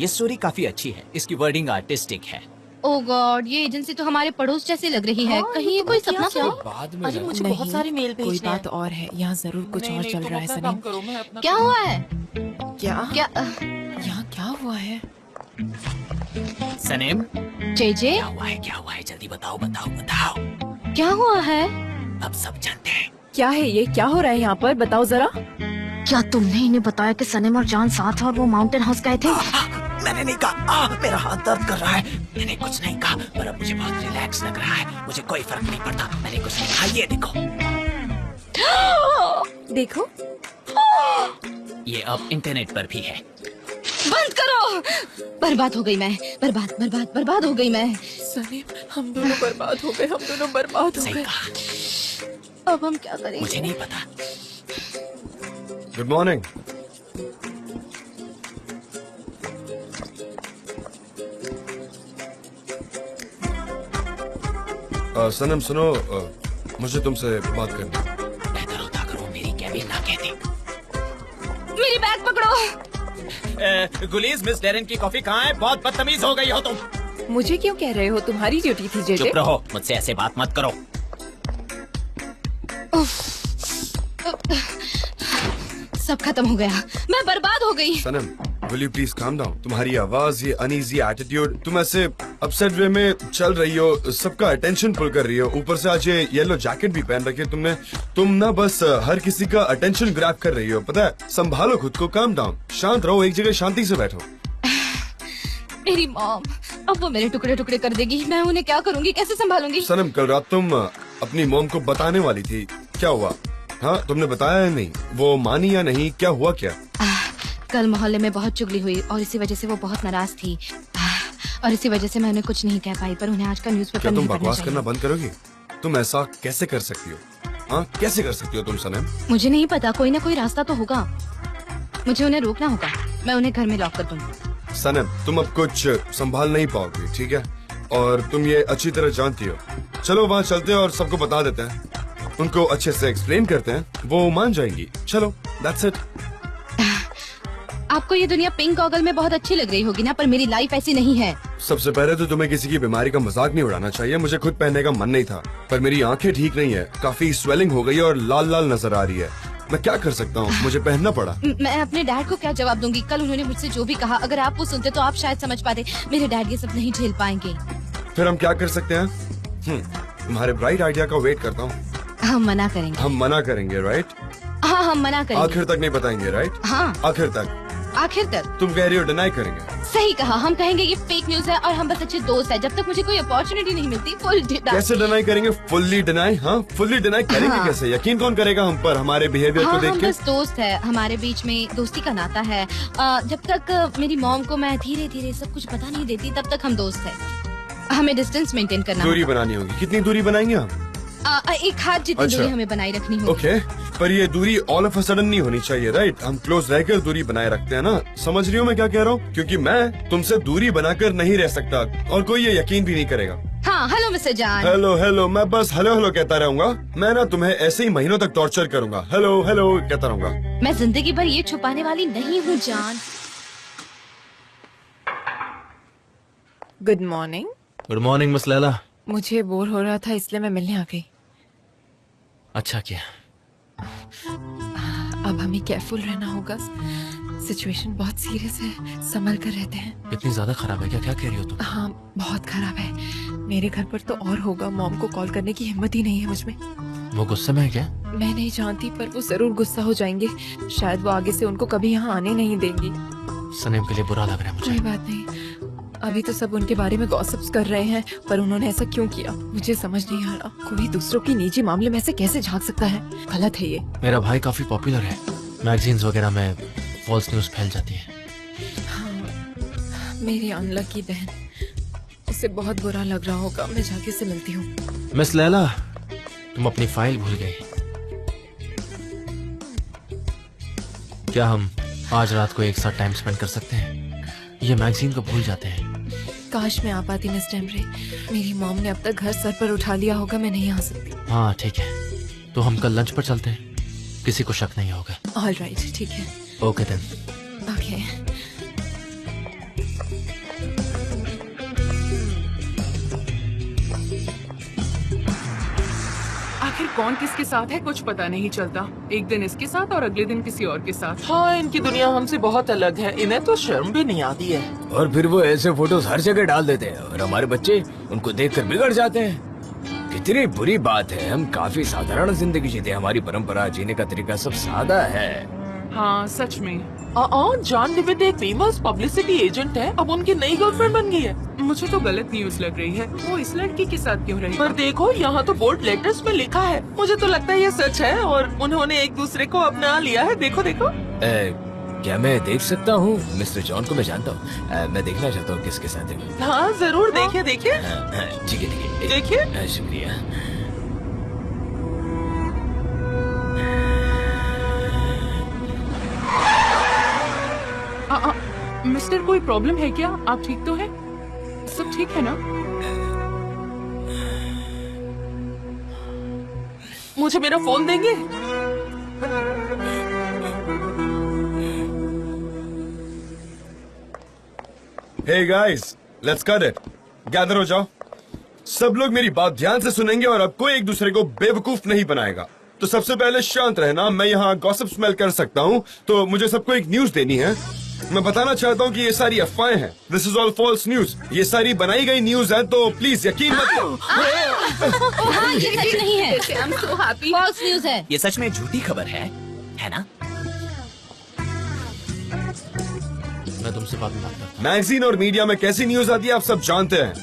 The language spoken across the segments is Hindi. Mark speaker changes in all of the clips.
Speaker 1: ये स्टोरी काफी अच्छी है, इसकी वर्डिंग आर्टिस्टिक है।
Speaker 2: ओह गॉड, ये एजेंसी तो हमारे पड़ोस जैसी लग रही है। कहीं ये कोई सपना तो नहीं?
Speaker 1: बाद में
Speaker 3: अरे मुझे बहुत सारे मेल भेजने हैं। कोई बात और है, यहाँ जरूर कुछ और चल रहा है सनीम।
Speaker 2: क्या हुआ है?
Speaker 3: क्या
Speaker 2: क्या
Speaker 3: यहाँ क्या हुआ है?
Speaker 1: सनीम,
Speaker 2: जेजे,
Speaker 1: क्या हुआ है? क्या हुआ है? जल्दी बताओ बताओ बताओ।
Speaker 2: क्या हुआ है?
Speaker 1: अब सब जानते हैं।
Speaker 3: क्या है ये? क्या हो रहा है यहाँ पर? बताओ जरा।
Speaker 2: क्या तुमने इन्हें बताया कि सनीम और जान साथ और वो माउंटेन हाउस गए थे?
Speaker 1: मैंने नहीं कहा। मेरा हाथ दर्द कर रहा है। मैंने कुछ नहीं कहा, पर अब मुझे बहुत रिलैक्स लग रहा है। मुझे कोई फर्क नहीं पड़ता। मैंने कुछ नहीं कहा। ये देखो,
Speaker 3: देखो,
Speaker 1: ये अब इंटरनेट पर भी है।
Speaker 2: बंद करो। बर्बाद हो गई मैं। बर्बाद हो गई मैं।
Speaker 3: सनीम, हम दोनों बर्बाद हो गए। हम दोनों बर्बाद हो
Speaker 1: सही
Speaker 3: गए।
Speaker 1: कहा।
Speaker 2: अब हम क्या करेंगे?
Speaker 1: मुझे नहीं पता।
Speaker 4: Good morning. सनम सुनो, मुझे तुमसे बात करनी है।
Speaker 1: बेहतर होता अगर वो मेरी कैबिन ना कहती।
Speaker 2: मेरी बैग पकड़ो।
Speaker 1: गुलीज, मिस डेरेन की कॉफी कहाँ है? बहुत बदतमीज हो गई हो तुम।
Speaker 3: मुझे क्यों कह रहे हो? तुम्हारी ड्यूटी थी जेजे।
Speaker 1: चुप रहो, मुझसे ऐसे बात मत करो।
Speaker 2: सब खत्म हो गया। मैं बर्बाद हो गई।
Speaker 4: Sanam, will you please calm down? तुम्हारी आवाज, ये अनईजी एटीट्यूड, तुम ऐसे अपसेट वे में चल रही हो, सबका अटेंशन पुल कर रही हो। ऊपर से आज ये येलो जैकेट भी पहन रखी है तुमने। तुम ना बस हर किसी का अटेंशन ग्रैब कर रही हो। पता है, संभालो खुद को, काम डाउन, शांत रहो, एक जगह शांति से बैठो।
Speaker 2: मेरी मॉम, अब वो मेरे टुकड़े टुकड़े कर देगी। मैं उन्हें क्या करूंगी? कैसे संभालूंगी?
Speaker 4: सनम, कल रात तुम अपनी मॉम को बताने वाली थी, क्या हुआ? हाँ, तुमने बताया या नहीं? वो मानी या नहीं? क्या हुआ? क्या
Speaker 2: कल मोहल्ले में बहुत चुगली हुई और इसी वजह से वो बहुत नाराज थी। और इसी वजह से मैं उन्हें कुछ नहीं कह पाई, पर उन्हें आज का न्यूज़पेपर
Speaker 4: क्या
Speaker 2: नहीं
Speaker 4: तुम
Speaker 2: पढ़ना
Speaker 4: बकवास
Speaker 2: चाहिए।
Speaker 4: करना बंद करोगी? तुम ऐसा कैसे कर सकती हो? हाँ, कैसे कर सकती हो तुम सनम?
Speaker 2: मुझे नहीं पता, कोई ना कोई रास्ता तो होगा। मुझे उन्हें रोकना होगा। मैं उन्हें घर में लॉक कर दूंगी।
Speaker 4: सनम, तुम अब कुछ संभाल नहीं पाओगी, ठीक है? और तुम ये अच्छी तरह जानती हो। चलो वहाँ चलते हैं और सबको बता देते हैं। उनको अच्छे से एक्सप्लेन करते हैं, वो मान जाएंगी। चलो, दैट्स इट।
Speaker 2: आपको ये दुनिया पिंक गॉगल में बहुत अच्छी लग रही होगी ना, पर मेरी लाइफ ऐसी नहीं है।
Speaker 4: सबसे पहले तो तुम्हें किसी की बीमारी का मजाक नहीं उड़ाना चाहिए। मुझे खुद पहनने का मन नहीं था, पर मेरी आंखें ठीक नहीं है, काफी स्वेलिंग हो गई है और लाल लाल नजर आ रही है। मैं क्या कर सकता हूँ? मुझे पहनना पड़ा।
Speaker 2: मैं अपने डैड को क्या जवाब दूंगी? कल उन्होंने मुझसे जो भी कहा, अगर आप वो सुनते तो आप शायद समझ पाते। मेरे डैड ये सब नहीं झेल पाएंगे।
Speaker 4: फिर हम क्या कर सकते हैं? तुम्हारे ब्राइट आइडिया का वेट करता हूँ।
Speaker 2: हम मना करेंगे।
Speaker 4: हम मना करेंगे, राइट?
Speaker 2: हाँ, हम मना करेंगे।
Speaker 4: आखिर तक नहीं बताएंगे, राइट?
Speaker 2: हाँ,
Speaker 4: आखिर तक।
Speaker 2: आखिर तक।
Speaker 4: तुम कह रही हो डिनाई करेंगे?
Speaker 2: सही कहा, हम कहेंगे ये फेक न्यूज है और हम बस अच्छे दोस्त हैं। जब तक मुझे कोई अपॉर्चुनिटी नहीं मिलती, फुल
Speaker 4: कैसे डिनाई करेंगे? Fully deny? हाँ, फुल्ली डिनाई करेंगे।
Speaker 2: हाँ।
Speaker 4: कैसे? यकीन कौन करेगा हम पर, हमारे बिहेवियर
Speaker 2: हाँ,
Speaker 4: को देख
Speaker 2: हम
Speaker 4: के?
Speaker 2: बस दोस्त है, हमारे बीच में दोस्ती का नाता है। जब तक मेरी मॉम को मैं धीरे धीरे सब कुछ बता नहीं देती, तब तक हम दोस्त है। हमें डिस्टेंस मेंटेन करना
Speaker 4: दूरी
Speaker 2: होगा।
Speaker 4: बनानी होगी। कितनी दूरी बनाएंगे हम?
Speaker 2: एक हाथ जितनी
Speaker 4: अच्छा।
Speaker 2: दूरी हमें बनाए रखनी होगी।
Speaker 4: ओके, पर ये दूरी ऑल ऑफ अ सडन नहीं होनी चाहिए, राइट? हम क्लोज रहकर दूरी बनाए रखते हैं ना। समझ रही हो मैं क्या कह रहा हूँ? क्योंकि मैं तुमसे दूरी बनाकर नहीं रह सकता और कोई ये यकीन भी नहीं करेगा।
Speaker 2: हाँ, हेलो मिस्टर जान।
Speaker 4: हेलो हेलो, मैं बस हेलो हेलो कहता रहूंगा। मैं ना तुम्हें ऐसे ही महीनों तक टॉर्चर करूंगा। हेलो हेलो कहता रहूंगा।
Speaker 2: मैं जिंदगी भर ये छुपाने वाली नहीं हूँ जान।
Speaker 3: Good morning.
Speaker 1: Good morning miss Laila.
Speaker 3: मुझे बोर हो रहा था, इसलिए मैं मिलने आ गई।
Speaker 1: अच्छा किया।
Speaker 3: अब हमें केयरफुल रहना होगा। सिचुएशन बहुत सीरियस है, संभल कर रहते हैं।
Speaker 1: इतनी ज्यादा खराब है क्या? क्या कह रही हो तुम?
Speaker 3: हाँ, बहुत खराब है। मेरे घर पर तो और होगा। मॉम को कॉल करने की हिम्मत ही नहीं है मुझ में।
Speaker 1: वो गुस्से में है क्या?
Speaker 3: मैं नहीं जानती, पर वो जरूर गुस्सा हो जाएंगे। शायद वो आगे से उनको कभी यहाँ आने नहीं देंगी।
Speaker 1: सनीम के लिए बुरा लग रहा है मुझे।
Speaker 3: कोई बात नहीं, अभी तो सब उनके बारे में गॉसिप्स कर रहे हैं, पर उन्होंने ऐसा क्यों किया मुझे समझ नहीं आ रहा। कोई दूसरों की निजी मामले में से कैसे झांक सकता है? गलत है ये।
Speaker 1: मेरा भाई काफी पॉपुलर है, मैगजीन्स वगैरह में फॉल्स न्यूज फैल जाती है।
Speaker 3: हाँ, मेरी अनलकी बहन, उसे बहुत बुरा लग रहा होगा। मैं जाके से मिलती हूँ।
Speaker 1: मिस लैला, तुम अपनी फाइल भूल गई। क्या हम आज रात को एक साथ टाइम स्पेंड कर सकते हैं? ये मैगजीन को भूल जाते हैं।
Speaker 3: काश मैं आ पाती मिस डेमरे। मेरी मॉम ने अब तक घर सर पर उठा लिया होगा। मैं नहीं आ सकती।
Speaker 1: हाँ ठीक है, तो हम कल लंच पर चलते हैं, किसी को शक नहीं होगा।
Speaker 3: ऑल राइट, ठीक है।
Speaker 1: Okay then.
Speaker 3: ओके। कौन किसके साथ है कुछ पता नहीं चलता। एक दिन इसके साथ और अगले दिन किसी और के साथ।
Speaker 5: हाँ, इनकी दुनिया हमसे बहुत अलग है। इन्हें तो शर्म भी नहीं आती है।
Speaker 6: और फिर वो ऐसे फोटोज हर जगह डाल देते हैं और हमारे बच्चे उनको देखकर बिगड़ जाते हैं। कितनी बुरी बात है। हम काफी साधारण जिंदगी जीते, हमारी परंपरा जीने का तरीका सब सादा है।
Speaker 3: हाँ सच में।
Speaker 5: जॉन डेविड एक फेमस पब्लिसिटी एजेंट है, अब उनकी नई गर्लफ्रेंड बन गई है।
Speaker 3: मुझे तो गलत न्यूज लग रही है। वो इस लड़की के साथ क्यों रही?
Speaker 5: पर देखो, यहाँ तो बोल्ड लेटर्स में लिखा है। मुझे तो लगता है ये सच है और उन्होंने एक दूसरे को अपना लिया है। देखो देखो।
Speaker 6: क्या मैं देख सकता हूँ? मिस्टर जॉन को मैं जानता हूँ। मैं देखना चाहता हूँ किसके साथ है।
Speaker 5: हाँ जरूर, देखिए देखिए
Speaker 6: ठीक है ठीक है,
Speaker 5: देखिए।
Speaker 6: शुक्रिया।
Speaker 3: मिस्टर कोई प्रॉब्लम है क्या? आप ठीक तो है? सब ठीक है ना?
Speaker 5: मुझे मेरा फोन देंगे?
Speaker 4: Hey guys, let's cut it. Gather हो जाओ। सब लोग मेरी बात ध्यान से सुनेंगे और अब कोई एक दूसरे को बेवकूफ नहीं बनाएगा। तो सबसे पहले शांत रहना। मैं यहाँ गॉसिप स्मेल कर सकता हूँ, तो मुझे सबको एक न्यूज देनी है। मैं बताना चाहता हूँ कि ये सारी अफवाहें हैं। This is all false news. ये सारी बनाई गई न्यूज है, तो प्लीज यकीन मत करो।
Speaker 2: हाँ, ये सच नहीं है।
Speaker 3: I'm so happy.
Speaker 2: False news है।
Speaker 1: ये सच में झूठी खबर है ना?
Speaker 6: मैं तुमसे बाद में बात करता हूँ।
Speaker 4: मैगजीन और मीडिया में कैसी न्यूज आती है आप सब जानते हैं।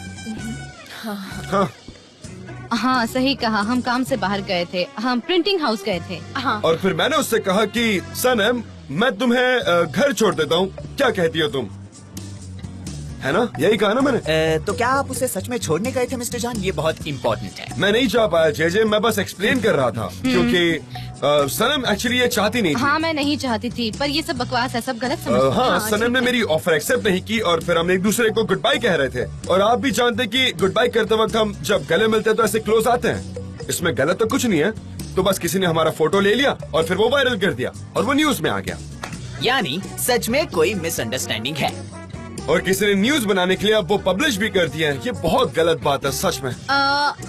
Speaker 4: हाँ।
Speaker 2: हाँ सही कहा। हम काम से बाहर गए थे, हम प्रिंटिंग हाउस गए थे।
Speaker 3: हाँ।
Speaker 4: और फिर मैंने उससे कहा कि सनम, मैं तुम्हें घर छोड़ देता हूँ, क्या कहती हो तुम? है ना, यही कहा ना मैंने।
Speaker 1: तो क्या आप उसे सच में छोड़ने गए थे मिस्टर जॉन? ये बहुत इम्पोर्टेंट है।
Speaker 4: मैं नहीं चाह पाया जेजे, मैं बस एक्सप्लेन कर रहा था क्योंकि सनम एक्चुअली ये चाहती नहीं थी।
Speaker 2: हाँ मैं नहीं चाहती थी, पर ये सब बकवास है, सब गलत समझ।
Speaker 4: हाँ, सनम ने मेरी ऑफर एक्सेप्ट नहीं की और फिर हम एक दूसरे को गुड बाय कह रहे थे। और आप भी जानते कि गुड बाय करते वक्त हम जब गले मिलते हैं तो ऐसे क्लोज आते हैं। इसमें गलत तो कुछ नहीं है। तो बस किसी ने हमारा फोटो ले लिया और फिर वो वायरल कर दिया और वो न्यूज में आ गया।
Speaker 1: यानी सच में कोई मिसअंडरस्टैंडिंग है।
Speaker 4: और किसी ने न्यूज बनाने के लिए अब वो पब्लिश भी कर दिया है। ये बहुत गलत बात है सच में।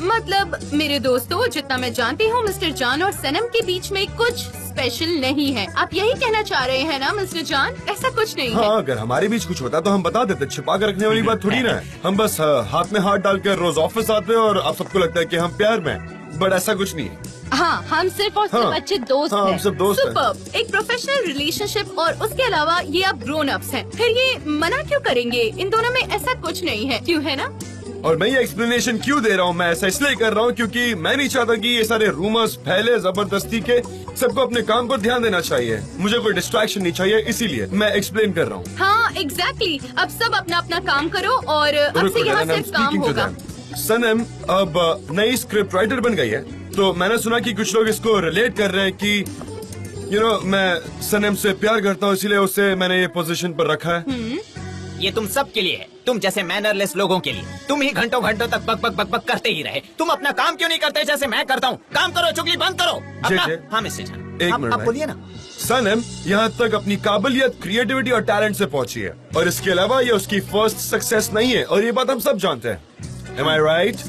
Speaker 3: मतलब मेरे दोस्तों, जितना मैं जानती हूँ मिस्टर जॉन और सनम के बीच में कुछ स्पेशल नहीं है। आप यही कहना चाह रहे हैं ना मिस्टर जॉन? ऐसा कुछ नहीं है।
Speaker 4: हाँ, अगर हमारे बीच कुछ होता तो हम बता देते। छिपा कर रखने वाली बात थोड़ी ना है। हम बस हाथ में हाथ डालकर रोज ऑफिस आते हैं और आप सबको लगता है कि हम प्यार में हैं। बट ऐसा कुछ नहीं है।
Speaker 2: हाँ, हम सिर्फ और सिर्फ
Speaker 4: हाँ,
Speaker 2: अच्छे दोस्त
Speaker 4: हाँ,
Speaker 2: हैं।
Speaker 4: हम सब दोस्त हैं।
Speaker 3: सुपर्ब। एक प्रोफेशनल रिलेशनशिप और उसके अलावा ये आप ग्रोन अप्स हैं। फिर ये मना क्यों करेंगे? इन दोनों में ऐसा कुछ नहीं है, क्यों है ना?
Speaker 4: और मैं ये एक्सप्लेनेशन क्यों दे रहा हूँ, मैं ऐसा इसलिए कर रहा हूँ क्योंकि मैं नहीं चाहता कि ये सारे रूमर्स फैले जबरदस्ती के। सबको अपने काम पर ध्यान देना चाहिए। मुझे कोई डिस्ट्रैक्शन नहीं चाहिए, इसीलिए मैं एक्सप्लेन कर रहा हूँ।
Speaker 3: हाँ एग्जैक्टली। अब सब अपना अपना काम करो और अब से यहाँ सिर्फ काम होगा।
Speaker 4: सनम अब नई स्क्रिप्ट राइटर बन गई है, तो मैंने सुना कि कुछ लोग इसको रिलेट कर रहे हैं कि मैं सनम से प्यार करता हूँ, इसीलिए उससे मैंने ये पोजीशन पर रखा है।
Speaker 1: ये तुम सब के लिए है, तुम जैसे मैनरलेस लोगों के लिए। तुम ही घंटों घंटों तक बक बक बक बक करते ही रहे। तुम अपना काम क्यों नहीं करते जैसे मैं करता हूँ? काम करो, चुगली बंद करो अपना। हाँ मिस्टर जॉन,
Speaker 4: एक
Speaker 1: आप
Speaker 4: मिनट
Speaker 1: बोलिए ना।
Speaker 4: सनम यहाँ तक अपनी काबिलियत, क्रिएटिविटी और टैलेंट से पहुंची है और इसके अलावा ये उसकी फर्स्ट सक्सेस नहीं है और ये बात हम सब जानते हैं। Am I right?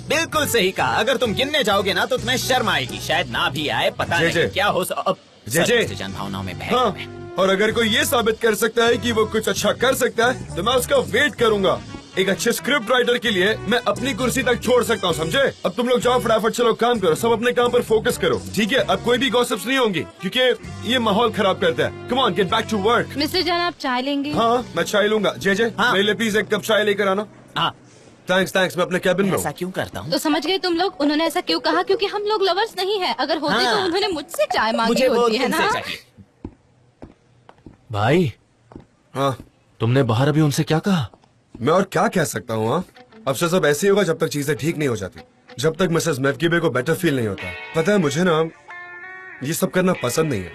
Speaker 1: बिल्कुल सही कहा। अगर तुम गिनने जाओगे ना तो तुम्हें शर्म आएगी, शायद ना भी आए, पता नहीं क्या हो। जन भावनाओं में बह
Speaker 4: हाँ,
Speaker 1: गया मैं।
Speaker 4: और अगर कोई ये साबित कर सकता है कि वो कुछ अच्छा कर सकता है तो मैं उसका वेट करूंगा। एक अच्छे स्क्रिप्ट राइटर के लिए मैं अपनी कुर्सी तक छोड़ सकता हूँ, समझे? अब तुम लोग जाओ, फटाफट चलो काम करो, सब अपने काम पर फोकस करो, ठीक है? अब कोई भी गॉसिप्स नहीं होंगी क्योंकि ये माहौल खराब करता है। Come on, get back to work.
Speaker 2: Mister John, आप चाय लेंगे?
Speaker 4: हाँ, मैं चाय लूंगा। जे
Speaker 1: हाँ।
Speaker 4: मेरे लिए प्लीज एक कप चाय लेकर आना।
Speaker 1: हाँ,
Speaker 4: थैंक्स, मैं अपने कैबिन में
Speaker 1: ऐसा
Speaker 4: हूँ।
Speaker 1: क्यों करता हूँ?
Speaker 2: तो समझ गए तुम लोग, उन्होंने ऐसा क्यों कहा? क्योंकि हम लोग लवर्स नहीं है। अगर होते
Speaker 1: हाँ।
Speaker 2: तो उन्होंने मुझसे चाय मांगी
Speaker 1: मुझे वो
Speaker 2: होती है
Speaker 1: तुमसे
Speaker 2: ना।
Speaker 1: चाहिए।
Speaker 6: भाई,
Speaker 4: हाँ,
Speaker 6: तुमने बाहर अभी उनसे क्या कहा?
Speaker 4: मैं और क्या कह सकता हूँ? हाँ, अब से सब ऐसे ही होगा जब तक चीजें ठीक नहीं हो जाती, जब तक मिसेस मैफकीबे को बेटर फील नहीं होता। पता है, मुझे ना ये सब करना पसंद नहीं है।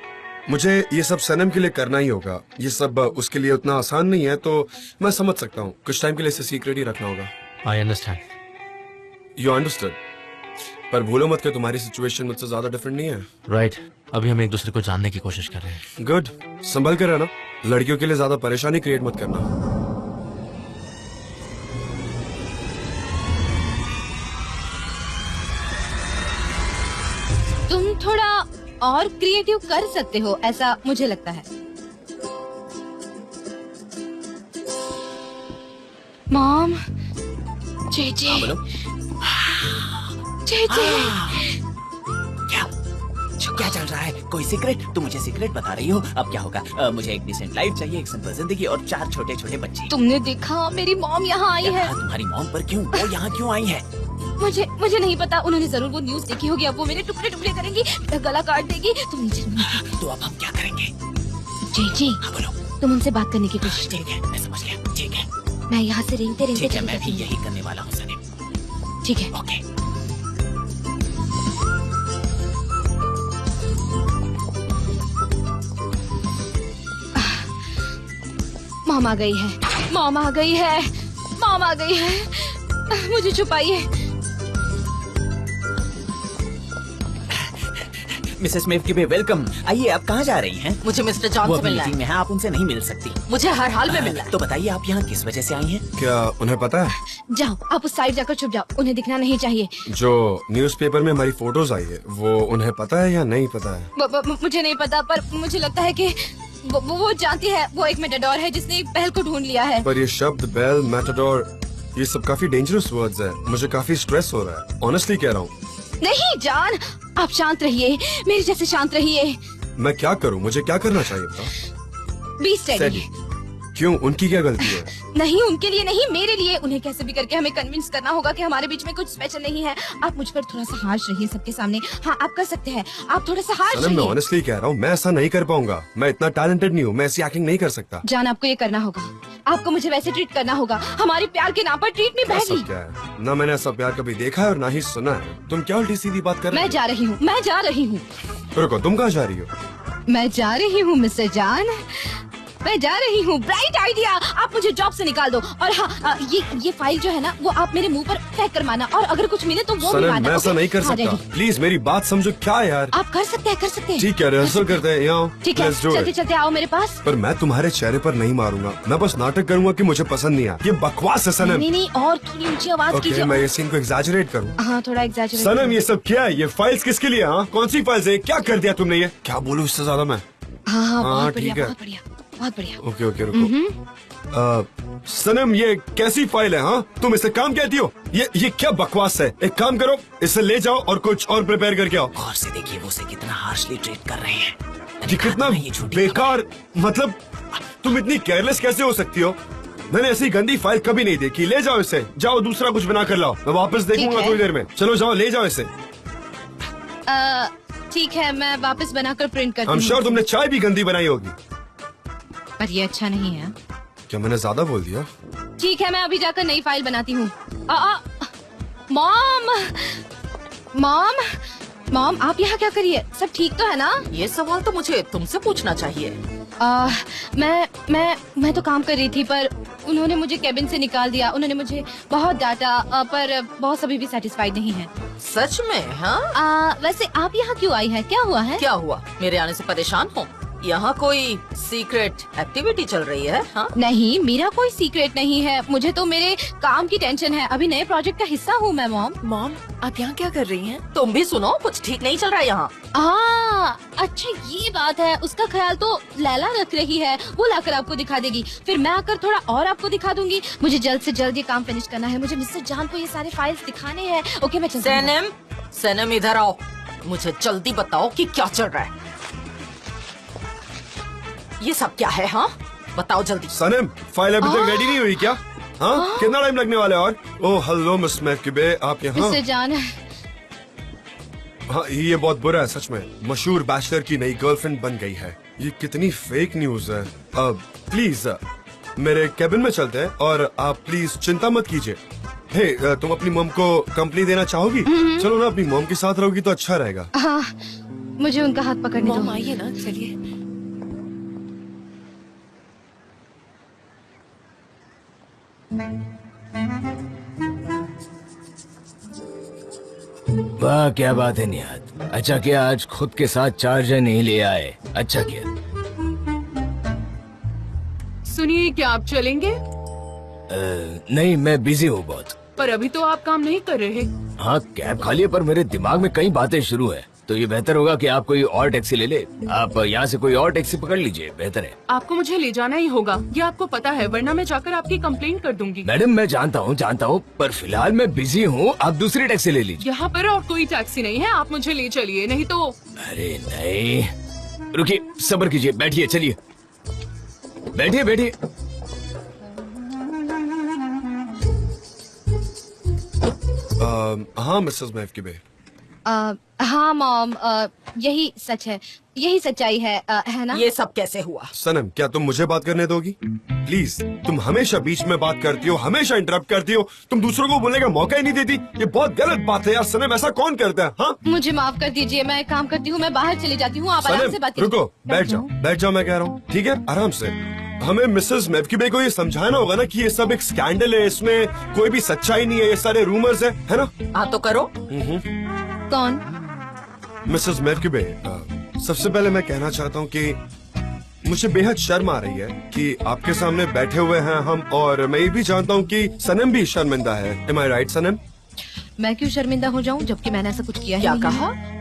Speaker 4: मुझे ये सब सनम के लिए करना ही होगा। ये सब उसके लिए उतना आसान नहीं है, तो मैं समझ सकता हूँ कुछ टाइम के लिए इसे सीक्रेट ही रखना होगा।
Speaker 6: I understand.
Speaker 4: You understood. पर भूलो मत कि तुम्हारी सिचुएशन मुझसे ज्यादा डिफरेंट नहीं है।
Speaker 6: राइट, अभी हम एक दूसरे को जानने की कोशिश कर रहे हैं।
Speaker 4: गुड, संभल कर रहना। लड़कियों के लिए ज्यादा परेशानी क्रिएट मत करना।
Speaker 2: और क्रिएटिव कर सकते हो, ऐसा मुझे लगता है। मॉम, जेजे,
Speaker 1: बोलो।
Speaker 2: जेजे,
Speaker 1: क्या चल रहा है? कोई सीक्रेट? तुम मुझे सीक्रेट बता रही हो? अब क्या होगा? मुझे एक डिसेंट लाइफ चाहिए, एक सिंपल जिंदगी और 4 छोटे छोटे बच्चे।
Speaker 2: तुमने देखा मेरी मॉम यहाँ आई है।
Speaker 1: तुम्हारी मॉम पर क्यों? वो यहाँ क्यों आई है?
Speaker 2: मुझे नहीं पता, उन्होंने जरूर वो न्यूज देखी होगी। अब वो मेरे टुकड़े टुकड़े करेंगी, मेरा गला काट देगी। तुम नीचे
Speaker 1: तो अब हम क्या करेंगे?
Speaker 2: जेजे,
Speaker 1: हाँ बोलो।
Speaker 2: तुम उनसे बात करने की कोशिश
Speaker 1: ठीक है, मैं समझ गया। ठीक है,
Speaker 2: मैं यहाँ से रेंगते रेंगते
Speaker 1: ठीक है,
Speaker 2: चली
Speaker 1: मैं भी
Speaker 2: जाती हूँ।
Speaker 1: यही करने वाला हूँ सनीम।
Speaker 2: ठीक है।
Speaker 1: ओके।
Speaker 2: मॉम आ गई है, मॉम आ गई है, मॉम आ गई है। मुझे छुपाइए।
Speaker 1: Mrs मेवकीबे, welcome. आइए, आप कहाँ जा रही हैं?
Speaker 5: मुझे मिस्टर जॉन
Speaker 1: वो
Speaker 5: से
Speaker 1: अभी
Speaker 5: मिलना
Speaker 1: मीटिंग
Speaker 5: है।
Speaker 1: में है, आप उनसे नहीं मिल सकती।
Speaker 5: मुझे हर हाल में मिलना है।
Speaker 1: तो बताइए, आप यहाँ किस वजह से आई हैं?
Speaker 4: क्या उन्हें पता है
Speaker 2: जाओ, आप उस साइड जाकर छुप जाओ, उन्हें दिखना नहीं चाहिए।
Speaker 4: जो न्यूज़पेपर में हमारी फोटोज आई है वो उन्हें पता है या नहीं पता है?
Speaker 2: मुझे नहीं पता, पर मुझे लगता है कि वो जानती है। वो एक मेटाडोर है जिसने एक बैल को ढूंढ लिया है।
Speaker 4: पर ये शब्द बेल, मैटाडोर, ये सब काफी डेंजरस वर्ड्स है। मुझे काफी स्ट्रेस हो रहा है, ऑनेस्टली कह रहा हूँ।
Speaker 2: नहीं जान, आप शांत रहिए, मेरे जैसे शांत रहिए।
Speaker 4: मैं क्या करूँ? मुझे क्या करना चाहिए बताओ?
Speaker 2: Be steady.
Speaker 4: क्यों? उनकी क्या गलती है?
Speaker 2: नहीं, उनके लिए नहीं, मेरे लिए। उन्हें कैसे भी करके हमें कन्विंस करना होगा कि हमारे बीच में कुछ स्पेशल नहीं है। आप मुझ पर थोड़ा सा हार्श रहिए सबके सामने। हाँ, आप कर सकते हैं, आप थोड़ा सा हार्श
Speaker 4: सनम, मैं
Speaker 2: रहिए।
Speaker 4: ऑनेस्टली कह रहा हूँ, मैं ऐसा नहीं कर पाऊंगा। मैं इतना टैलेंटेड नहीं हूँ, मैं ऐसी एक्टिंग नहीं कर सकता।
Speaker 2: जान, आपको ये करना होगा, आपको मुझे वैसे ट्रीट करना होगा। हमारे प्यार के नाम पर ट्रीट मी
Speaker 4: ऐसा
Speaker 2: बैडली।
Speaker 4: क्या है? ना मैंने ऐसा प्यार कभी देखा है और ना ही सुना है। तुम क्या उल्टी सीधी बात कर रही
Speaker 2: मैं जा रही हूँ, मैं जा रही हूँ,
Speaker 4: हो? रुको, तुम कहाँ जा रही हो?
Speaker 2: मैं जा रही हूँ मिस्टर जान, मैं जा रही हूँ। ब्राइट आइडिया, आप मुझे जॉब से निकाल दो। और हाँ, ये फाइल जो है ना, वो आप मेरे मुंह पर फेंक कर माना, और अगर कुछ मिले तो वो भी
Speaker 4: सनम,
Speaker 2: माना।
Speaker 4: मैं ऐसा
Speaker 2: ओके?
Speaker 4: नहीं कर
Speaker 2: हाँ,
Speaker 4: सकता।
Speaker 2: ready।
Speaker 4: प्लीज मेरी बात समझो। क्या यार?
Speaker 2: आप कर सकते हैं, कर सकते हैं।
Speaker 4: ठीक है, रिहर्सल करते हैं। यहाँ
Speaker 2: ठीक है,
Speaker 4: Let's do
Speaker 2: चलते
Speaker 4: it।
Speaker 2: चलते आओ मेरे पास।
Speaker 4: पर मैं तुम्हारे चेहरे पर नहीं मारूंगा। मैं बस नाटक करूंगा कि मुझे पसंद नहीं आया। ये बकवास है सनम।
Speaker 2: नहीं, और थोड़ी ऊंची आवाज
Speaker 4: ओके,
Speaker 2: कीजिए।
Speaker 4: मैं ये सीन को एग्जैजरेट करूँ।
Speaker 2: हाँ, थोड़ा एग्जैजरेट।
Speaker 4: सनम, ये सब क्या है? ये फाइल्स किसके लिए? हाँ, कौन सी फाइल्स है? क्या कर दिया तुमने? ये क्या बोलूं इससे ज्यादा मैं?
Speaker 2: हाँ,
Speaker 4: हाँ,
Speaker 2: बहुत
Speaker 4: ठीक
Speaker 2: बढ़िया,
Speaker 4: है।
Speaker 2: बहुत बढ़िया, बहुत बढ़िया।
Speaker 4: ओके ओके, रुको। सनम, ये कैसी फाइल है? हाँ, तुम इसे काम कहती हो? ये क्या बकवास है? एक काम करो, इसे ले जाओ और कुछ और प्रिपेयर करके आओ।
Speaker 1: गौर से देखिए, वो उसे कितना हार्शली ट्रीट कर रहे हैं।
Speaker 4: ये कितना बेकार, मतलब तुम इतनी केयरलेस कैसे हो सकती हो? मैंने ऐसी गंदी फाइल कभी नहीं देखी। ले जाओ इसे, जाओ दूसरा कुछ बना कर लाओ। मैं वापस देखूंगा
Speaker 2: है।
Speaker 4: थोड़ी देर में। चलो जाओ, ले जाओ इसे।
Speaker 2: ठीक है, मैं वापस बनाकर प्रिंट करती
Speaker 4: I'm
Speaker 2: हूँ।
Speaker 4: sure तुमने चाय भी गंदी बनाई होगी।
Speaker 2: पर ये अच्छा नहीं है।
Speaker 4: क्या मैंने ज्यादा बोल दिया?
Speaker 2: ठीक है, मैं अभी जाकर नई फाइल बनाती हूँ। मॉम, मॉम, मॉम, आप यहाँ क्या करिए? सब ठीक तो है ना?
Speaker 5: ये सवाल तो मुझे तुमसे पूछना चाहिए।
Speaker 2: मैं तो काम कर रही थी, पर उन्होंने मुझे केबिन से निकाल दिया। उन्होंने मुझे बहुत डांटा, पर बॉस अभी भी सेटिस्फाइड नहीं है।
Speaker 5: सच में? हाँ,
Speaker 2: वैसे आप यहाँ क्यों आई है? क्या हुआ है?
Speaker 5: क्या हुआ? मेरे आने से परेशान हो? यहाँ कोई सीक्रेट एक्टिविटी चल रही है? हाँ,
Speaker 2: नहीं, मेरा कोई सीक्रेट नहीं है। मुझे तो मेरे काम की टेंशन है। अभी नए प्रोजेक्ट का हिस्सा हूँ मैं। मॉम,
Speaker 3: मॉम, आप यहाँ क्या कर रही हैं?
Speaker 5: तुम भी सुनो, कुछ ठीक नहीं चल रहा है यहाँ।
Speaker 2: अच्छा ये बात है। उसका ख्याल तो लैला रख रही है, वो लाकर आपको दिखा देगी। फिर मैं आकर थोड़ा और आपको दिखा दूंगी। मुझे जल्द से जल्द ये काम फिनिश करना है। मुझे मिस्टर जान को ये सारे फाइल्स दिखाने हैं। ओके, मैं चलती हूँ।
Speaker 5: सनम, सनम इधर आओ। मुझे जल्दी बताओ कि क्या चल रहा है। ये सब क्या है? हाँ, बताओ जल्दी।
Speaker 4: सनम, फाइल अभी तक रेडी नहीं हुई क्या? हाँ, कितना टाइम लगने वाला है? और ओह हेलो मिस मेवकीबे, आप यहाँ?
Speaker 2: मिस्टर जान,
Speaker 4: हाँ, ये बहुत बुरा है सच में। मशहूर बैचलर की नई गर्लफ्रेंड बन गई है। ये कितनी फेक न्यूज है। प्लीज मेरे केबिन में चलते हैं और आप प्लीज चिंता मत कीजिए। हे, तुम अपनी मॉम को कंपनी देना चाहोगी? चलो ना, अपनी मॉम के साथ रहोगी तो अच्छा रहेगा।
Speaker 2: हाँ, मुझे उनका हाथ पकड़ने
Speaker 3: मॉम
Speaker 2: दो।
Speaker 3: आइए ना, चलिए।
Speaker 6: वाह, क्या बात है निहाद। अच्छा किया आज खुद के साथ चार्जर नहीं ले आए। अच्छा किया।
Speaker 3: सुनिए, क्या आप चलेंगे?
Speaker 6: नहीं, मैं बिजी हूँ बहुत।
Speaker 3: पर अभी तो आप काम नहीं कर रहे।
Speaker 6: हाँ, कैब खाली है, पर मेरे दिमाग में कई बातें शुरू है। तो ये बेहतर होगा कि आप कोई और टैक्सी ले ले। आप यहाँ से कोई और टैक्सी पकड़ लीजिए, बेहतर है।
Speaker 5: आपको मुझे ले जाना ही होगा, ये आपको पता है, वरना मैं जाकर आपकी कंप्लेंट कर दूंगी।
Speaker 6: मैडम मैं जानता हूँ, पर फिलहाल मैं बिजी हूँ, आप दूसरी टैक्सी ले लीजिए।
Speaker 5: यहाँ पर और कोई टैक्सी नहीं है, आप मुझे ले चलिए, नहीं तो।
Speaker 6: अरे नहीं, रुकिए, सब्र कीजिए, बैठिए, चलिए बैठिए बैठिए।
Speaker 4: हाँ मिसेस महफकिबे,
Speaker 2: हाँ मॉम, यही सच है, यही सच्चाई है ना?
Speaker 5: ये सब कैसे हुआ?
Speaker 4: सनम क्या तुम मुझे बात करने दोगी प्लीज? तुम हमेशा बीच में बात करती हो, हमेशा इंटरप्ट करती हो, तुम दूसरों को बोलने का मौका ही नहीं देती। ये बहुत गलत बात है यार सनम, ऐसा कौन करता है? हाँ
Speaker 2: मुझे माफ कर दीजिए, मैं काम करती हूँ, मैं बाहर चली जाती हूँ, आप आराम से
Speaker 4: सनम
Speaker 2: बात कीजिए।
Speaker 4: रुको, बैठ जाओ, मैं कह रहा हूँ, ठीक है, आराम से। हमें मिसेस महफकिबे को ये समझाना होगा ना कि ये सब एक स्कैंडल है, इसमें कोई भी सच्चाई नहीं है, ये सारे रूमर्स है ना?
Speaker 5: हाँ तो करो।
Speaker 2: कौन?
Speaker 4: मिसेस महफकिबे, सबसे पहले मैं कहना चाहता हूँ कि मुझे बेहद शर्म आ रही है कि आपके सामने बैठे हुए हैं हम, और मैं ये भी जानता हूँ कि सनम भी शर्मिंदा है। Am I right, सनम?
Speaker 2: मैं क्यों शर्मिंदा हो जाऊँ जबकि मैंने ऐसा कुछ किया ही
Speaker 5: क्या
Speaker 2: नहीं
Speaker 5: कहा?
Speaker 2: है।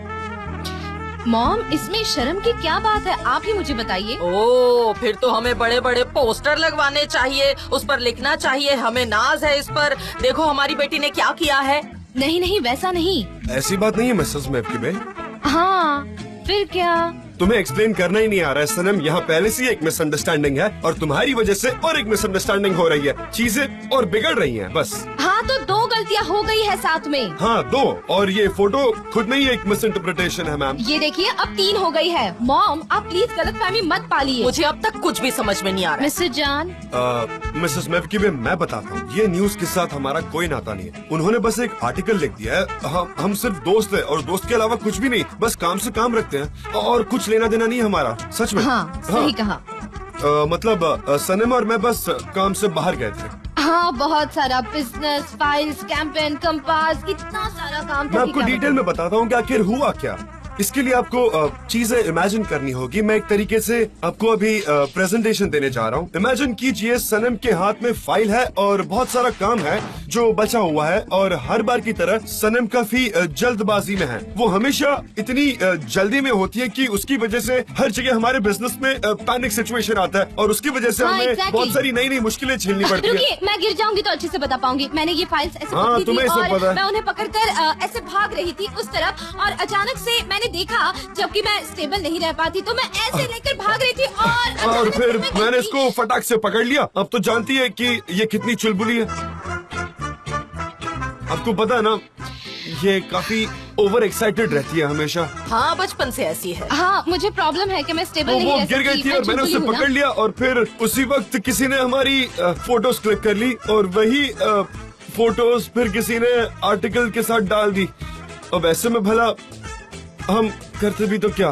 Speaker 2: मॉम, इसमें शर्म की क्या बात है, आप ही मुझे बताइए।
Speaker 5: ओ, फिर तो हमें बड़े बड़े पोस्टर लगवाने चाहिए, उस पर लिखना चाहिए हमें नाज है इस पर, देखो हमारी बेटी ने क्या किया है।
Speaker 2: नहीं नहीं, वैसा नहीं।
Speaker 4: ऐसी बात नहीं है मिसेस महफकिबे।
Speaker 2: हाँ, फिर क्या?
Speaker 4: तुम्हें एक्सप्लेन करना ही नहीं आ रहा है सनम, यहाँ पहले से ही एक मिसअंडरस्टैंडिंग है और तुम्हारी वजह से और एक मिसअंडरस्टैंडिंग हो रही है, चीजें और बिगड़ रही हैं बस।
Speaker 2: हाँ तो 2 गलतियाँ हो गई है साथ में।
Speaker 4: हाँ 2, और ये फोटो खुद में ही एक मिसइंटरप्रिटेशन है मैम।
Speaker 2: ये देखिए अब 3 हो गई है। मॉम, आप प्लीज गलतफहमी मत पालिए।
Speaker 5: मुझे अब तक कुछ भी समझ में नहीं आ रहा है।
Speaker 2: मिस्टर जान,
Speaker 4: मिसेस महफकिबे मैं बताता हूँ, ये न्यूज के साथ हमारा कोई नाता नहीं है। उन्होंने बस एक आर्टिकल लिख दिया है, हम सिर्फ दोस्त है और दोस्त के अलावा कुछ भी नहीं, बस काम से काम रखते हैं और कुछ लेना देना नहीं हमारा, सच में।
Speaker 2: हाँ सही कहा।
Speaker 4: मतलब सनम और मैं बस काम से बाहर गए थे।
Speaker 2: हाँ, बहुत सारा बिजनेस, फाइल्स, कैंपेन, कंपास, कितना सारा काम था।
Speaker 4: मैं आपको डिटेल में बताता हूँ कि आखिर हुआ क्या। इसके लिए आपको चीजें इमेजिन करनी होगी। मैं एक तरीके से आपको अभी प्रेजेंटेशन देने जा रहा हूँ। इमेजिन कीजिए सनम के हाथ में फाइल है और बहुत सारा काम है जो बचा हुआ है, और हर बार की तरह सनम काफी जल्दबाजी में है। वो हमेशा इतनी जल्दी में होती है कि उसकी वजह से हर जगह हमारे बिजनेस में पैनिक सिचुएशन आता है, और उसकी वजह से
Speaker 2: हाँ,
Speaker 4: हमें
Speaker 2: exactly.
Speaker 4: बहुत सारी नई नई मुश्किलें झेलनी पड़ती है।
Speaker 2: रुकिए, मैं गिर जाऊंगी तो अच्छे से बता पाऊंगी। मैंने ये फाइल्स ऐसे
Speaker 4: हाँ,
Speaker 2: पकड़ी
Speaker 4: तुम्हें
Speaker 2: थी
Speaker 4: सब पता
Speaker 2: और
Speaker 4: है।
Speaker 2: मैं उन्हें पकड़कर ऐसे भाग रही थी उस तरफ, और अचानक से मैंने देखा, जबकि मैं स्टेबल नहीं रह पाती तो मैं ऐसे लेकर भाग रही थी और
Speaker 4: और फिर
Speaker 2: अचानक से
Speaker 4: मैंने इसको फटाक से पकड़ लिया। अब तो जानती है कि ये कितनी चुलबुली है। आपको पता है ना, ये काफी ओवर एक्साइटेड रहती है हमेशा।
Speaker 5: हाँ, बचपन से ऐसी है।
Speaker 2: हाँ, मुझे प्रॉब्लम है कि मैं स्टेबल नहीं
Speaker 4: वो
Speaker 2: रह
Speaker 4: गिर गई
Speaker 2: सकती।
Speaker 4: थी और मैंने उसे
Speaker 2: चुलबुली हूँ
Speaker 4: पकड़
Speaker 2: ना।
Speaker 4: लिया, और फिर उसी वक्त किसी ने हमारी फोटोज क्लिक कर ली, और वही फोटोज फिर किसी ने आर्टिकल के साथ डाल दी। अब ऐसे में भला हम करते भी तो क्या।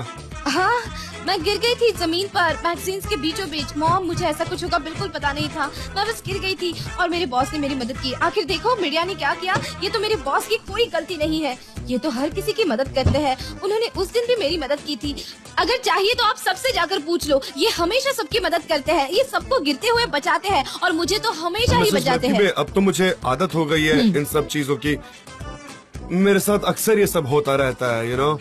Speaker 2: हाँ, मैं गिर गई थी जमीन पर मैगजीन्स के बीचों बीच। मॉम, मुझे ऐसा कुछ होगा बिल्कुल पता नहीं था, मैं बस गिर गई थी और मेरे बॉस ने मेरी मदद की। आखिर देखो मीडिया ने क्या किया, ये तो मेरे बॉस की कोई गलती नहीं है, ये तो हर किसी की मदद करते हैं। उन्होंने उस दिन भी मेरी मदद की थी। अगर चाहिए तो आप सबसे जाकर पूछ लो, ये हमेशा सबकी मदद करते हैं, ये सबको गिरते हुए बचाते हैं, और मुझे तो हमेशा ही
Speaker 4: मिसेस
Speaker 2: बचाते
Speaker 4: महफकिबे,
Speaker 2: हैं।
Speaker 4: अब तो मुझे आदत हो गई है इन सब चीजों की। मेरे साथ अक्सर ये सब होता रहता है, यू नो।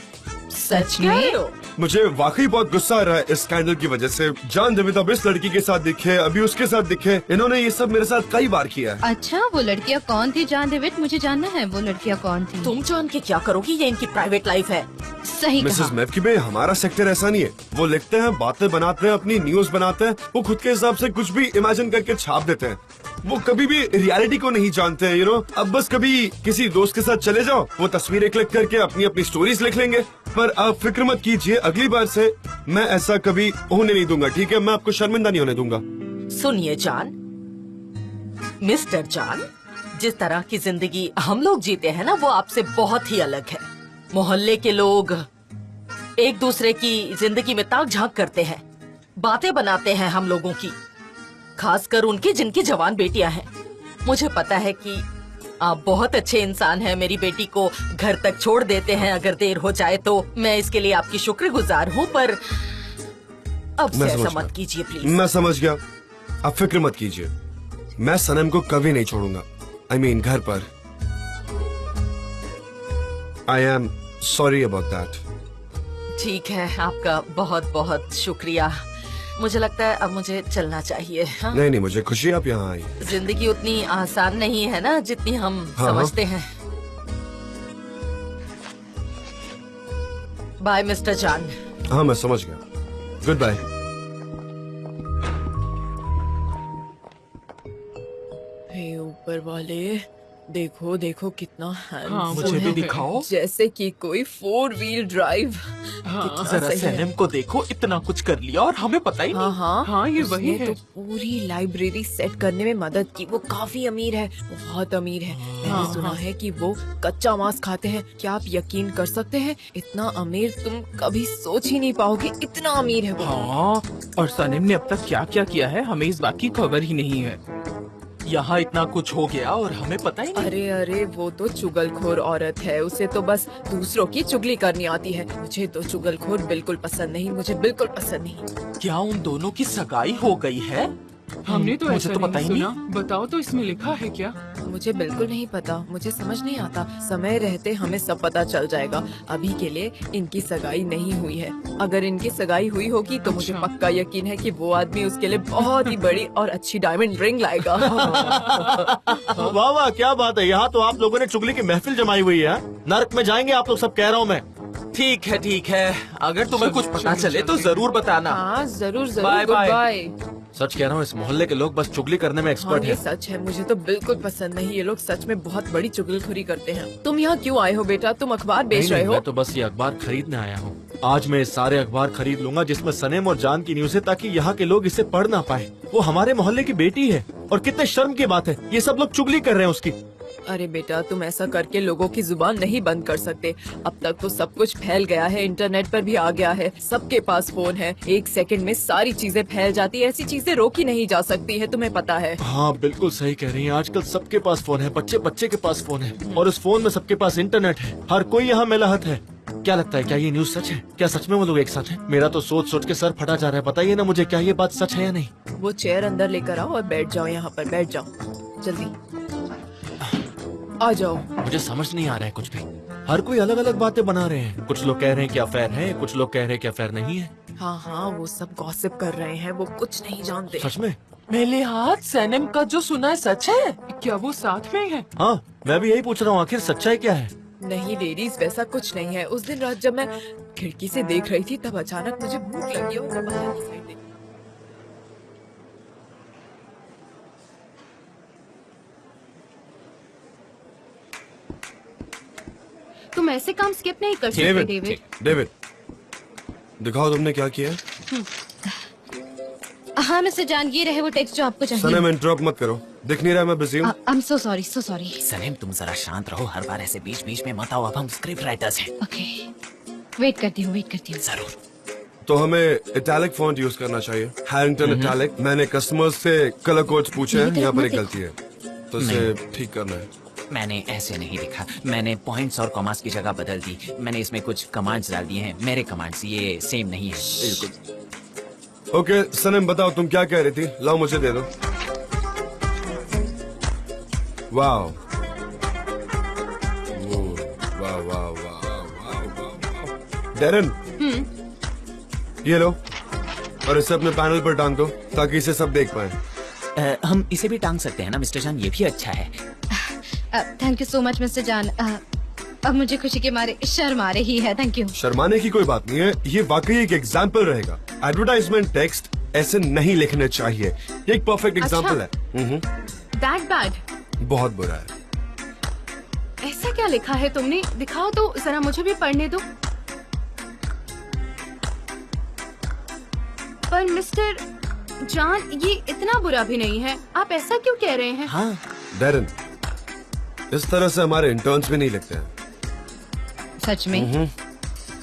Speaker 5: सच कह रहे हो?
Speaker 4: मुझे वाकई बहुत गुस्सा आ रहा है इस स्कैंडल की वजह से। जान देविता अब इस लड़की के साथ दिखे, अभी उसके साथ दिखे, इन्होंने ये सब मेरे साथ कई बार किया है।
Speaker 2: अच्छा, वो लड़कियाँ कौन थी जान डेविड? मुझे जानना है वो लड़कियाँ कौन थी।
Speaker 5: तुम जान के क्या करोगी, ये इनकी प्राइवेट लाइफ है।
Speaker 2: सही
Speaker 4: मिसेस
Speaker 2: कहा।
Speaker 4: महफकिबे, हमारा सेक्टर ऐसा नहीं है। वो लिखते हैं, बातें बनाते हैं, अपनी न्यूज बनाते हैं, वो खुद के हिसाब से कुछ भी इमेजिन करके छाप देते हैं। वो कभी भी रियलिटी को नहीं जानते हैं, यू नो। अब बस कभी किसी दोस्त के साथ चले जाओ, वो तस्वीरें क्लिक करके अपनी अपनी स्टोरीज लिख लेंगे। पर आप फिक्र मत कीजिए, अगली बार से मैं ऐसा कभी होने नहीं दूंगा, ठीक है? मैं आपको शर्मिंदा नहीं होने दूंगा।
Speaker 5: सुनिए जान, मिस्टर जान, जिस तरह की जिंदगी हम लोग जीते हैं ना, वो आपसे बहुत ही अलग है। मोहल्ले के लोग एक दूसरे की जिंदगी में ताक झांक करते हैं, बातें बनाते हैं हम लोगों की, खासकर उनकी जिनकी जवान बेटियां हैं। मुझे पता है कि आप बहुत अच्छे इंसान हैं, मेरी बेटी को घर तक छोड़ देते हैं अगर देर हो जाए तो। मैं इसके लिए आपकी शुक्रगुजार हूँ, पर अब से
Speaker 4: मैं
Speaker 5: ऐसा
Speaker 4: समझ
Speaker 5: मत
Speaker 4: गया।
Speaker 5: कीजिए प्लीज।
Speaker 4: मैं समझ गया, आप फिक्र मत कीजिए। मैं सनम को कभी नहीं छोड़ूंगा। I mean, घर पर। I am sorry about that.
Speaker 5: ठीक है, आपका बहुत बहुत शुक्रिया। मुझे लगता है अब मुझे चलना चाहिए। हाँ?
Speaker 4: नहीं नहीं, मुझे खुशी है आप यहाँ आई।
Speaker 5: जिंदगी उतनी आसान नहीं है ना जितनी हम
Speaker 4: हाँ,
Speaker 5: समझते हैं। बाय मिस्टर जान।
Speaker 4: हाँ मैं समझ गया, गुड बाय।
Speaker 3: हे ऊपर वाले, देखो देखो कितना handsome
Speaker 7: हाँ, मुझे भी
Speaker 3: है।
Speaker 7: दिखाओ।
Speaker 3: जैसे कि कोई 4 व्हील ड्राइव।
Speaker 7: हाँ, जरा सैनम को देखो, इतना कुछ कर लिया और हमें पता ही नहीं। हाँ, ये वही
Speaker 3: उसने
Speaker 7: है।
Speaker 3: तो पूरी लाइब्रेरी सेट करने में मदद की। वो काफी अमीर है, बहुत अमीर है। मैंने सुना है कि वो कच्चा मांस खाते हैं। क्या आप यकीन कर सकते हैं? इतना अमीर तुम कभी सोच ही नहीं पाओगे, इतना अमीर है वो।
Speaker 7: हाँ, और सैनम ने अब तक क्या क्या किया है हमें इस बात की खबर ही नहीं है। यहाँ इतना कुछ हो गया और हमें पता ही नहीं।
Speaker 3: अरे अरे, वो तो चुगलखोर औरत है, उसे तो बस दूसरों की चुगली करनी आती है। मुझे तो चुगलखोर बिल्कुल पसंद नहीं, मुझे बिल्कुल पसंद नहीं।
Speaker 7: क्या उन दोनों की सगाई हो गई है?
Speaker 8: हमने तो
Speaker 7: मुझे
Speaker 8: ऐसा
Speaker 7: तो पता ही
Speaker 8: नहीं सुना। बताओ तो इसमें लिखा है क्या?
Speaker 3: मुझे बिल्कुल नहीं पता, मुझे समझ नहीं आता। समय रहते हमें सब पता चल जाएगा। अभी के लिए इनकी सगाई नहीं हुई है। अगर इनकी सगाई हुई होगी तो मुझे
Speaker 8: अच्छा।
Speaker 3: पक्का यकीन है कि वो आदमी उसके लिए बहुत ही बड़ी और अच्छी डायमंड रिंग लाएगा।
Speaker 9: वाह वाह, क्या बात है। यहाँ तो आप लोगों ने चुगली की महफिल जमाई हुई है। नर्क में जाएंगे आप लोग सब, कह रहा हूँ मैं।
Speaker 7: ठीक है ठीक है, अगर तुम्हें कुछ पता चले तो जरूर बताना।
Speaker 3: हाँ जरूर जरूर,
Speaker 7: बाय,
Speaker 3: गुड
Speaker 7: बाय।
Speaker 3: बाय।
Speaker 9: सच कह रहा हूँ, इस मोहल्ले के लोग बस चुगली करने में
Speaker 3: हाँ
Speaker 9: एक्सपर्ट
Speaker 3: ये
Speaker 9: हैं।
Speaker 3: सच है, मुझे तो बिल्कुल पसंद नहीं। ये लोग सच में बहुत बड़ी चुगलखोरी करते हैं। तुम यहाँ क्यों आए हो बेटा? तुम अखबार बेच
Speaker 9: नहीं,
Speaker 3: रहे
Speaker 9: नहीं,
Speaker 3: हो?
Speaker 9: मैं तो बस ये अखबार खरीदने आया हूँ। आज मैं सारे अखबार खरीद लूंगा जिसमें सनेम और जान की न्यूज है, ताकि यहाँ के लोग इसे पढ़ ना पाए। वो हमारे मोहल्ले की बेटी है और कितने शर्म की बात है, ये सब लोग चुगली कर रहे हैं उसकी।
Speaker 3: अरे बेटा, तुम ऐसा करके लोगों की जुबान नहीं बंद कर सकते। अब तक तो सब कुछ फैल गया है, इंटरनेट पर भी आ गया है, सबके पास फोन है। 1 सेकंड में सारी चीजें फैल जाती है। ऐसी चीजें रोकी नहीं जा सकती है, तुम्हें पता है।
Speaker 9: हाँ बिल्कुल सही कह रही हैं। आजकल सबके पास फोन है, बच्चे बच्चे के पास फोन है, और उस फोन में सबके पास इंटरनेट है। हर कोई यहाँ मेलाहत है। क्या लगता है, क्या ये न्यूज सच है? क्या सच में वो लोग एक साथ हैं? मेरा तो सोच सोच के सर फटा जा रहा है। बताइए ना मुझे, क्या ये बात सच है या नहीं?
Speaker 3: वो चेयर अंदर लेकर आओ और बैठ जाओ, यहाँ पर बैठ जाओ, जल्दी आ जाओ।
Speaker 9: मुझे समझ नहीं आ रहा है कुछ भी। हर कोई अलग अलग बातें बना रहे हैं। कुछ लोग कह रहे हैं कि अफेयर है, कुछ लोग कह रहे हैं कि अफेयर नहीं है।
Speaker 3: हाँ हाँ, वो सब गॉसिप कर रहे हैं, वो कुछ नहीं जानते।
Speaker 9: सच में?
Speaker 7: मेरे हाथ सैनम का जो सुना है सच है?
Speaker 8: क्या वो साथ में है?
Speaker 9: हाँ, मैं भी यही पूछ रहा हूँ, आखिर सच्चाई क्या है?
Speaker 3: नहीं लेडीज, वैसा कुछ नहीं है। उस दिन रात जब मैं खिड़की से देख रही थी, तब अचानक मुझे भूख लगी और मैं बाहर की साइड देखी।
Speaker 2: तुम ऐसे काम स्किप नहीं कर सकते
Speaker 4: डेविड,
Speaker 2: डेविड।
Speaker 4: डेविड, दिखाओ तुमने क्या किया है।
Speaker 2: हाँ मिस्टर जान, ये रहे वो टेक्स्ट जो आपको चाहिए।
Speaker 4: सनम इंटरप्ट मत करो, दिख नहीं रहा मैं बिजी हूँ।
Speaker 2: I am so sorry, so sorry.
Speaker 1: Sanam तुम जरा शांत रहो, हर बार ऐसे बीच बीच में मत आओ। अब हम स्क्रिप्ट राइटर्स हैं।
Speaker 2: ओके, वेट करती हूँ, वेट करती हूँ।
Speaker 1: जरूर।
Speaker 4: तो हमें इटैलिक फॉन्ट यूज करना चाहिए, हैरिंगटन इटैलिक। मैंने कस्टमर्स से कलर कोड्स पूछे हैं,
Speaker 2: मेरी
Speaker 4: यहाँ
Speaker 2: तरफ
Speaker 4: पर
Speaker 2: मत
Speaker 4: एक गलती है, तो इसे ठीक करना है।
Speaker 1: मैंने ऐसे नहीं लिखा, मैंने पॉइंट्स और कॉमास की जगह बदल दी। मैंने इसमें कुछ कमांड्स डाल दिए हैं, मेरे कमांड्स, ये सेम नहीं है।
Speaker 4: बिल्कुल। ओके सनम, बताओ तुम क्या कह रही थी। लाओ मुझे दे दो। वाह, वाह वाह वाह। डेरन, ये लो और इसे अपने पैनल पर टांग दो ताकि इसे सब देख पाए।
Speaker 1: हम इसे भी टांग सकते हैं ना मिस्टर जान, ये भी अच्छा है।
Speaker 2: Thank you so much mister जान। अब मुझे खुशी के मारे शर्म आ रही है। Thank you.
Speaker 4: शर्माने की कोई बात नहीं है, ये वाकई एक एग्जाम्पल रहेगा। एडवर्टाइजमेंट टेक्स्ट ऐसे नहीं लिखने चाहिए, ये एक परफेक्ट एग्जाम्पल है।
Speaker 8: That bad?
Speaker 4: बहुत बुरा है।
Speaker 8: ऐसा क्या लिखा है तुमने? दिखाओ तो जरा, मुझे भी पढ़ने दो। पर मिस्टर जान, ये इतना बुरा भी नहीं है। आप ऐसा क्यों कह रहे हैं?
Speaker 1: हाँ,
Speaker 4: डेरन, इस तरह से हमारे इंटर्न्स भी नहीं लिखते हैं।
Speaker 2: सच में?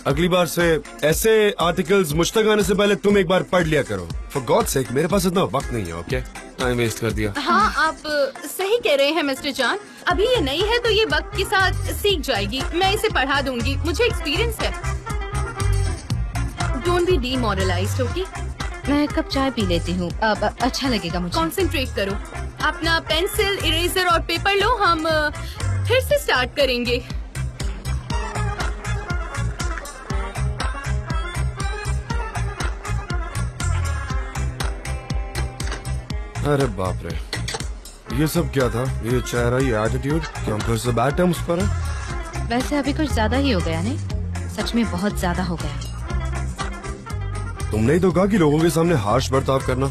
Speaker 4: अगली बार से ऐसे आर्टिकल्स मुझ तक आने से पहले तुम एक बार पढ़ लिया करो। फॉर गॉड सेक, मेरे पास इतना वक्त नहीं है। ओके, टाइम वेस्ट कर दिया।
Speaker 8: हाँ, आप सही कह रहे हैं मिस्टर जान। अभी ये नई है तो ये वक्त के साथ सीख जाएगी। मैं इसे पढ़ा दूंगी, मुझे एक्सपीरियंस है। Don't be demoralised, okay?
Speaker 2: मैं एक कप चाय पी लेती हूँ, अब अच्छा लगेगा मुझे।
Speaker 8: कंसंट्रेट करो। अपना पेंसिल, इरेजर और पेपर लो, हम फिर से स्टार्ट करेंगे।
Speaker 4: अरे बाप रे, ये सब क्या था? ये चेहरा, ये एटीट्यूड, क्या हम फिर से बैड टर्म्स पर हैं?
Speaker 2: वैसे अभी कुछ ज्यादा ही हो गया नहीं, सच में बहुत ज्यादा हो गया।
Speaker 4: तुमने ही तो कहा कि लोगों के सामने हार्श बर्ताव करना।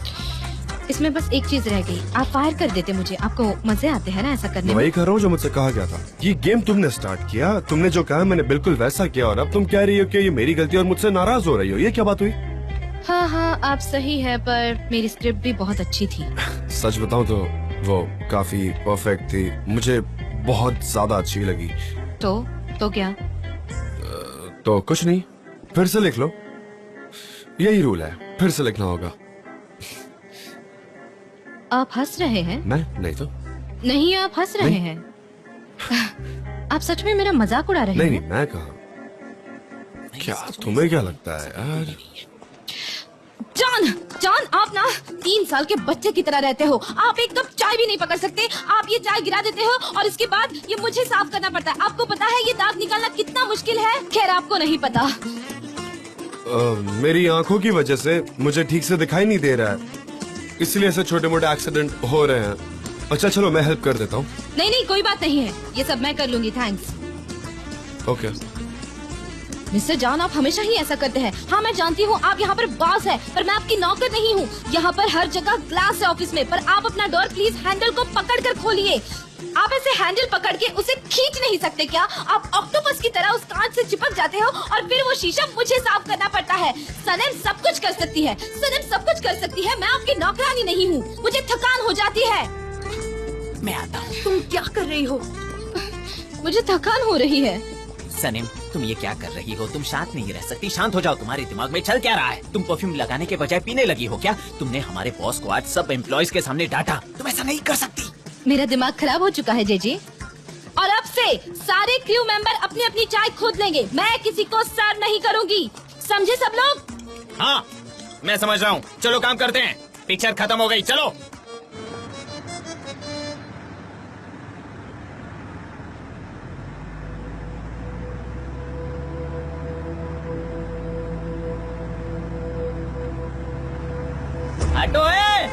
Speaker 2: इसमें बस एक चीज रह गई, आप फायर कर देते मुझे। आपको मजे आते हैं ना ऐसा करने
Speaker 4: मैं
Speaker 2: में?
Speaker 4: वही कर रहा हूँ जो मुझसे कहा गया था। ये गेम तुमने स्टार्ट किया, तुमने जो कहा मैंने बिल्कुल वैसा किया, और अब तुम कह रही हो कि ये मेरी गलती और मुझसे नाराज हो रही हो। ये क्या बात हुई?
Speaker 2: हाँ हाँ, आप सही है, पर मेरी स्क्रिप्ट भी बहुत अच्छी थी।
Speaker 4: सच बताऊं तो वो काफी परफेक्ट थी, मुझे बहुत ज्यादा अच्छी लगी।
Speaker 2: तो क्या?
Speaker 4: तो कुछ नहीं, फिर से लिख लो, यही रूल है, फिर से लिखना होगा।
Speaker 2: आप हंस रहे हैं?
Speaker 4: मैं नहीं तो
Speaker 2: नहीं, आप हंस रहे हैं। आप सच में मेरा मजाक उड़ा रहे
Speaker 4: नहीं
Speaker 2: हैं?
Speaker 4: नहीं, मैं कहा। क्या तुम्हें क्या लगता है यार?
Speaker 2: जॉन, जॉन, आप ना 3 साल के बच्चे की तरह रहते हो। आप एक कप चाय भी नहीं पकड़ सकते। आप ये चाय गिरा देते हो और इसके बाद ये मुझे साफ करना पड़ता है। आपको पता है ये दांत निकालना कितना मुश्किल है? खैर, आपको नहीं पता।
Speaker 4: मेरी आंखों की वजह से मुझे ठीक से दिखाई नहीं दे रहा है, इसलिए ऐसे छोटे मोटे एक्सीडेंट हो रहे हैं। अच्छा चलो, मैं हेल्प कर देता हूँ।
Speaker 2: नहीं नहीं, कोई बात नहीं है, ये सब मैं कर लूंगी, थैंक्स।
Speaker 4: ओके।
Speaker 2: मिस्टर जॉन, आप हमेशा ही ऐसा करते हैं। हाँ, मैं जानती हूँ आप यहाँ पर बॉस है, पर मैं आपकी नौकर नहीं हूँ। यहाँ पर हर जगह ग्लास है ऑफिस में, पर आप अपना डोर प्लीज हैंडल को पकड़ कर खोलिए। आप ऐसे हैंडल पकड़ के उसे खींच नहीं सकते क्या? आप ऑक्टोपस की तरह उस कांच से चिपक जाते हो और फिर वो शीशा मुझे साफ करना पड़ता है। सनम सब कुछ कर सकती है, सनम सब कुछ कर सकती है। मैं आपकी नौकरानी नहीं हूँ, मुझे थकान हो जाती है।
Speaker 1: मैं आता हूँ।
Speaker 2: तुम क्या कर रही हो? मुझे थकान हो रही है।
Speaker 1: सनीम, तुम ये क्या कर रही हो? तुम शांत नहीं रह सकती, शांत हो जाओ। तुम्हारे दिमाग में चल क्या रहा है? तुम परफ्यूम लगाने के बजाय पीने लगी हो क्या? तुमने हमारे बॉस को आज सब एम्प्लॉयज के सामने डांटा। तुम ऐसा नहीं कर सकती।
Speaker 2: मेरा दिमाग खराब हो चुका है जेजे, और अब से सारे क्रू मेंबर अपनी अपनी चाय खुद लेंगे। मैं किसी को सर्व नहीं करूंगी, समझे सब लोग?
Speaker 1: हाँ, मैं समझ रहा हूँ। चलो काम करते हैं, पिक्चर खत्म हो गई, चलो। हटो है,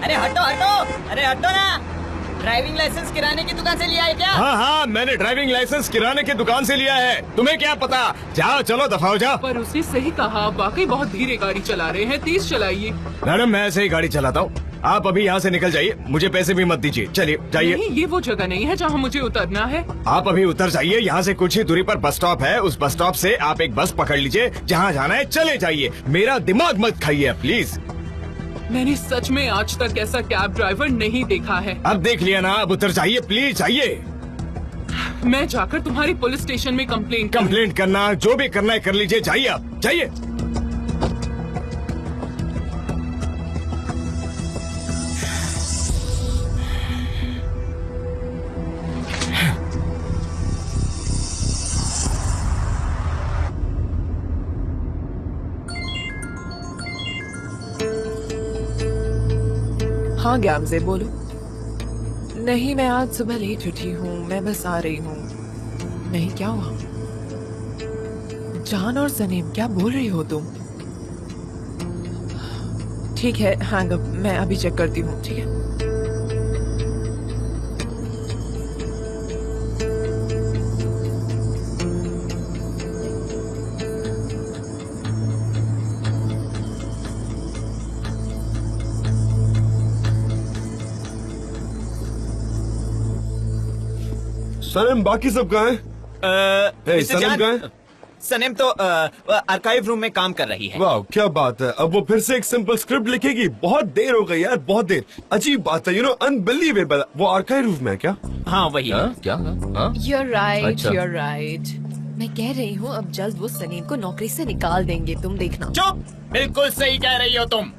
Speaker 1: अरे हटो हटो, अरे हटो ना। ड्राइविंग लाइसेंस किराने की दुकान से लिया है क्या?
Speaker 6: हाँ हाँ, मैंने ड्राइविंग लाइसेंस किराने की दुकान से लिया है। तुम्हें क्या पता? जाओ, चलो दफा हो जाओ।
Speaker 7: पर उसने सही कहा, आप वाकई बहुत धीरे गाड़ी चला रहे हैं, तेज चलाइए।
Speaker 6: मैडम, मैं ऐसे ही गाड़ी चलाता हूँ। आप अभी यहाँ से निकल जाइए, मुझे पैसे भी मत दीजिए। चलिए जाइए।
Speaker 7: नहीं, ये वो जगह नहीं है जहाँ मुझे उतरना है।
Speaker 6: आप अभी उतर जाइए, यहाँ से कुछ ही दूरी पर बस स्टॉप है। उस बस स्टॉप से आप एक बस पकड़ लीजिए, जहाँ जाना है चले जाइए। मेरा दिमाग मत खाइए प्लीज।
Speaker 7: मैंने सच में आज तक ऐसा कैब ड्राइवर नहीं देखा है।
Speaker 6: अब देख लिया ना, अब उतर जाइए प्लीज, जाइए।
Speaker 7: मैं जाकर तुम्हारी पुलिस स्टेशन में
Speaker 6: कंप्लेंट करना, जो भी करना है कर लीजिए, जाइए आप, जाइए।
Speaker 3: हाँ ग्यामजे, बोलो। नहीं, मैं आज सुबह लेट उठी हूँ, मैं बस आ रही हूँ। नहीं, क्या हुआ? जान और सनीम, क्या बोल रही हो तुम? ठीक है, हैंग अप, मैं अभी चेक करती हूँ। ठीक है।
Speaker 4: सनम, बाकी सब कहाँ हैं?
Speaker 1: मिस्टर
Speaker 4: सनम
Speaker 1: जान,
Speaker 4: कहाँ है?
Speaker 1: सनम तो आर्काइव रूम में काम कर रही है।
Speaker 4: वाह, क्या बात है। अब वो फिर से एक सिंपल स्क्रिप्ट लिखेगी। बहुत देर हो गई यार, बहुत देर। अजीब बात है, अनबिलीवेबल। वो आर्काइव रूम में है क्या?
Speaker 1: हाँ वही है।
Speaker 6: क्या?
Speaker 3: You're right,
Speaker 6: अच्छा।
Speaker 3: you're right। मैं कह रही हूँ अब जल्द वो सनीम को नौकरी से निकाल देंगे, तुम देखना।
Speaker 1: चुप, बिल्कुल सही कह रही हो तुम।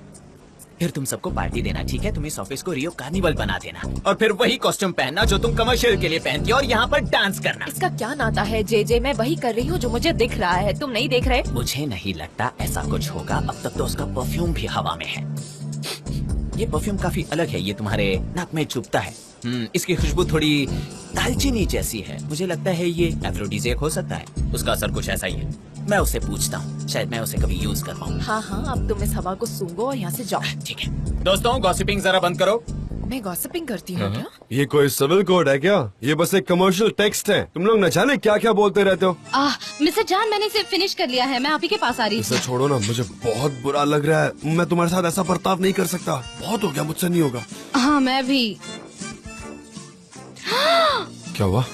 Speaker 1: फिर तुम सबको पार्टी देना, ठीक है? तुम इस ऑफिस को रियो कार्निवल बना देना, और फिर वही कॉस्ट्यूम पहनना जो तुम कमर्शियल के लिए पहनती हो, और यहाँ पर डांस करना।
Speaker 3: इसका क्या नाता है जेजे? मैं वही कर रही हूँ जो मुझे दिख रहा है, तुम नहीं देख रहे?
Speaker 1: मुझे नहीं लगता ऐसा कुछ होगा। अब तक तो उसका परफ्यूम भी हवा में है। ये परफ्यूम काफी अलग है, ये तुम्हारे नाक में चुभता है। इसकी खुशबू थोड़ी दालचीनी जैसी है। मुझे लगता है ये एफ्रोडीजियक हो सकता है। उसका असर कुछ ऐसा ही है। मैं उससे पूछता हूँ, शायद मैं उसे कभी यूज कर पाऊँ।
Speaker 3: हाँ हाँ, अब तुम इस हवा को सूंघो और यहाँ से जाओ।
Speaker 1: ठीक है दोस्तों, गॉसिपिंग जरा बंद करो।
Speaker 3: मैं गॉसिपिंग करती हूँ क्या?
Speaker 4: ये कोई सिविल कोड है क्या? ये बस एक कमर्शियल टेक्स्ट है। तुम लोग न जाने क्या क्या बोलते रहते हो।
Speaker 2: मिस्टर जान, मैंने इसे फिनिश कर लिया है, मैं आप ही के पास आ रही
Speaker 4: इसे
Speaker 2: हूँ।
Speaker 4: छोड़ो ना, मुझे बहुत बुरा लग रहा है। मैं तुम्हारे साथ ऐसा बर्ताव नहीं कर सकता। बहुत हो गया, मुझसे नहीं होगा।
Speaker 2: हाँ मैं भी।
Speaker 4: क्या हुआ?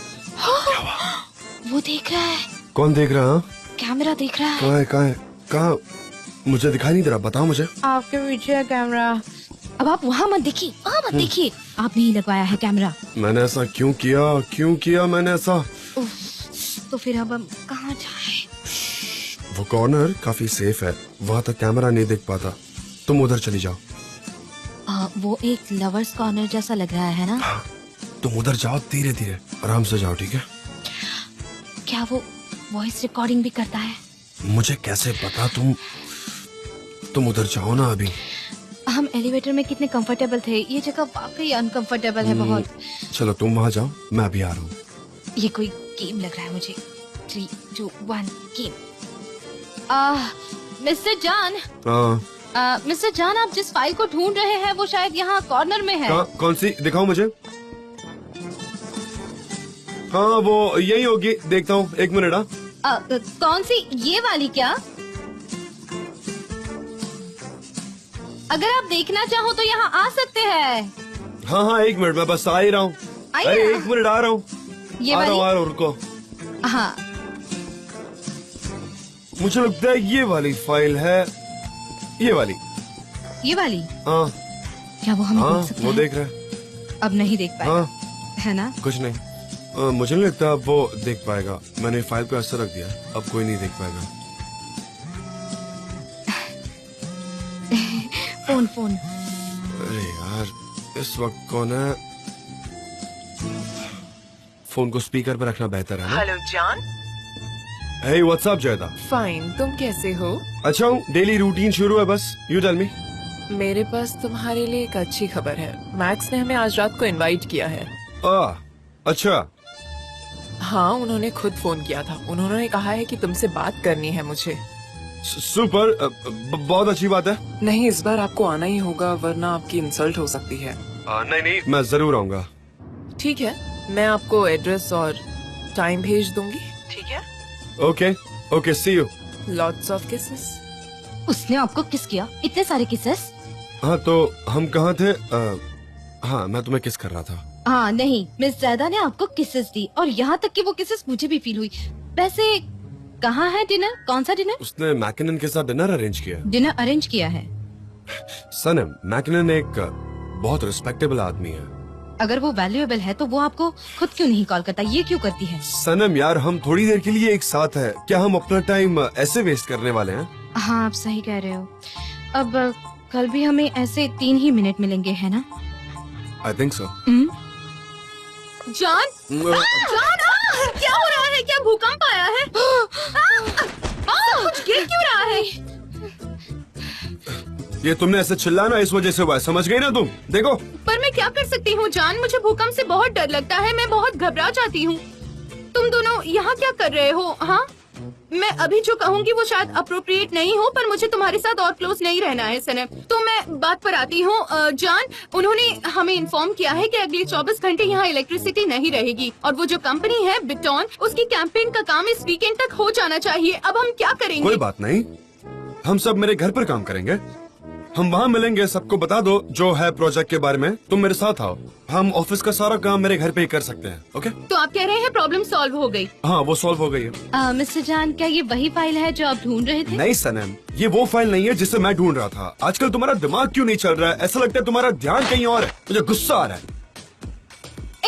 Speaker 2: वो देख रहा है,
Speaker 4: कौन देख रहा है?
Speaker 2: कैमरा देख रहा है।
Speaker 4: कहाँ है? कहाँ है? कहाँ? मुझे दिखाई नहीं दे रहा, बताओ मुझे।
Speaker 3: आपके पीछे है कैमरा।
Speaker 2: अब आप वहाँ मत देखिए, वहाँ मत देखिए, आपने ही लगवाया है कैमरा।
Speaker 4: मैंने ऐसा क्यों किया? क्यों किया मैंने ऐसा?
Speaker 2: तो फिर अब हम कहाँ जाए?
Speaker 4: वो कॉर्नर काफी सेफ है, वहाँ तक कैमरा नहीं देख पाता। तुम उधर चली जाओ।
Speaker 2: वो एक लवर्स कॉर्नर जैसा लग रहा है ना?
Speaker 4: तुम उधर जाओ, धीरे धीरे आराम से जाओ, ठीक है?
Speaker 2: क्या वो वॉइस रिकॉर्डिंग भी करता है?
Speaker 4: मुझे कैसे पता? तुम उधर जाओ ना अभी।
Speaker 2: हम एलिवेटर में कितने कंफर्टेबल थे, ये जगह वाकई अनकंफर्टेबल है बहुत।
Speaker 4: चलो तुम वहाँ जाओ, मैं अभी आ रहा हूँ।
Speaker 2: ये कोई गेम लग रहा है मुझे। 3, 2, 1 गेम। मिस्टर जान, मिस्टर जान, आप जिस फाइल को ढूंढ रहे हैं वो शायद यहाँ कॉर्नर में है।
Speaker 4: कौन सी? दिखाओ मुझे। हाँ वो यही होगी, देखता हूँ, एक मिनट।
Speaker 2: कौन सी? ये वाली क्या? अगर आप देखना चाहो तो यहाँ आ सकते हैं।
Speaker 4: हाँ हाँ, एक मिनट, मैं बस आ ही रहा हूँ। अरे एक मिनट, आ रहा हूँ।
Speaker 2: ये
Speaker 4: आ
Speaker 2: वाली?
Speaker 4: रहा हूँ, रुको।
Speaker 2: हाँ,
Speaker 4: मुझे लगता है ये वाली फाइल है। ये वाली?
Speaker 2: ये वाली?
Speaker 4: हाँ
Speaker 2: क्या वो हमें
Speaker 4: हाँ,
Speaker 2: देख सकता
Speaker 4: वो
Speaker 2: है?
Speaker 4: देख रहा है।
Speaker 2: अब नहीं देख पाएगा,
Speaker 4: हाँ,
Speaker 2: है ना?
Speaker 4: कुछ नहीं। मुझे नहीं लगता अब वो देख पाएगा। मैंने फाइल को ऐसा रख दिया, अब कोई नहीं देख पाएगा।
Speaker 2: फोन।
Speaker 4: अरे यार, इस वक्त कौन है? फोन को स्पीकर पर रखना बेहतर है ना?
Speaker 3: हेलो जान।
Speaker 4: हे व्हाट्सअप जयदा।
Speaker 3: फाइन, तुम कैसे हो?
Speaker 4: अच्छा हूँ, डेली रूटीन शुरू है बस। You tell me.
Speaker 3: मेरे पास तुम्हारे लिए एक अच्छी खबर है। मैक्स ने हमें आज रात को इनवाइट किया है।
Speaker 4: अच्छा।
Speaker 3: हाँ, उन्होंने खुद फोन किया था। उन्होंने कहा है कि तुमसे बात करनी है मुझे।
Speaker 4: सुपर, बहुत अच्छी बात है।
Speaker 3: नहीं, इस बार आपको आना ही होगा, वरना आपकी इंसल्ट हो सकती है।
Speaker 4: नहीं, मैं जरूर आऊंगा।
Speaker 3: ठीक है, मैं आपको एड्रेस और टाइम भेज दूंगी। ठीक है?
Speaker 4: Okay, see you.
Speaker 3: Lots of kisses.
Speaker 2: उसने आपको किस किया? इतने सारे किसेस?
Speaker 4: हाँ तो हम कहाँ थे? हाँ, मैं तुम्हें किस कर रहा था।
Speaker 2: हाँ नहीं, मिस जैदा ने आपको किसेस दी, और यहाँ तक कि वो किसेस मुझे भी फील हुई। वैसे कहाँ है डिनर? कौन सा डिनर?
Speaker 4: उसने मैकिनन के साथ डिनर अरेंज किया।
Speaker 2: डिनर अरेंज किया है?
Speaker 4: सनम, मैकिनन एक बहुत रिस्पेक्टेबल आदमी है।
Speaker 2: अगर वो वैल्यूएबल है तो वो आपको खुद क्यों नहीं कॉल करता? ये क्यों करती है?
Speaker 4: सनम यार, हम थोड़ी देर के लिए एक साथ हैं। क्या हम अपना टाइम ऐसे वेस्ट करने वाले हैं?
Speaker 2: हाँ, आप सही कह रहे हो। अब कल भी हमें ऐसे 3 ही मिनट मिलेंगे, है ना?
Speaker 4: I think so.
Speaker 8: जान, क्या हो रहा है? क्या भूकंप आया है? कुछ गिर क्यों रहा है?
Speaker 4: ये तुमने ऐसे चिल्लाना इस वजह से हुआ है, समझ गई ना तुम? देखो।
Speaker 8: पर मैं क्या कर सकती हूँ जान, मुझे भूकंप से बहुत डर लगता है, मैं बहुत घबरा जाती हूँ। तुम दोनों यहाँ क्या कर रहे हो? हाँ, मैं अभी जो कहूँगी वो शायद अप्रोप्रिएट नहीं हो, पर मुझे तुम्हारे साथ और क्लोज नहीं रहना है सनम। तो मैं बात पर आती हूँ। जान, उन्होंने हमें इन्फॉर्म किया है कि अगले 24 घंटे यहाँ इलेक्ट्रिसिटी नहीं रहेगी, और वो जो कंपनी है बिटॉन, उसकी कैंपेन का काम इस वीकेंड तक हो जाना चाहिए। अब हम क्या करेंगे?
Speaker 4: कोई बात नहीं, हम सब मेरे घर पर काम करेंगे। हम वहाँ मिलेंगे, सबको बता दो जो है प्रोजेक्ट के बारे में। तुम मेरे साथ आओ, हम ऑफिस का सारा काम मेरे घर पे ही कर सकते हैं। ओके?
Speaker 8: तो आप कह रहे हैं प्रॉब्लम सॉल्व हो गई?
Speaker 4: हाँ, वो सॉल्व हो गई है।
Speaker 2: मिस्टर जान, क्या ये वही फाइल है जो आप ढूंढ रहे थे?
Speaker 4: नहीं सनम, ये वो फाइल नहीं है जिसे मैं ढूंढ रहा था। आजकल तुम्हारा दिमाग क्यों नहीं चल रहा है? ऐसा लगता है तुम्हारा ध्यान कहीं और है। मुझे गुस्सा आ रहा है।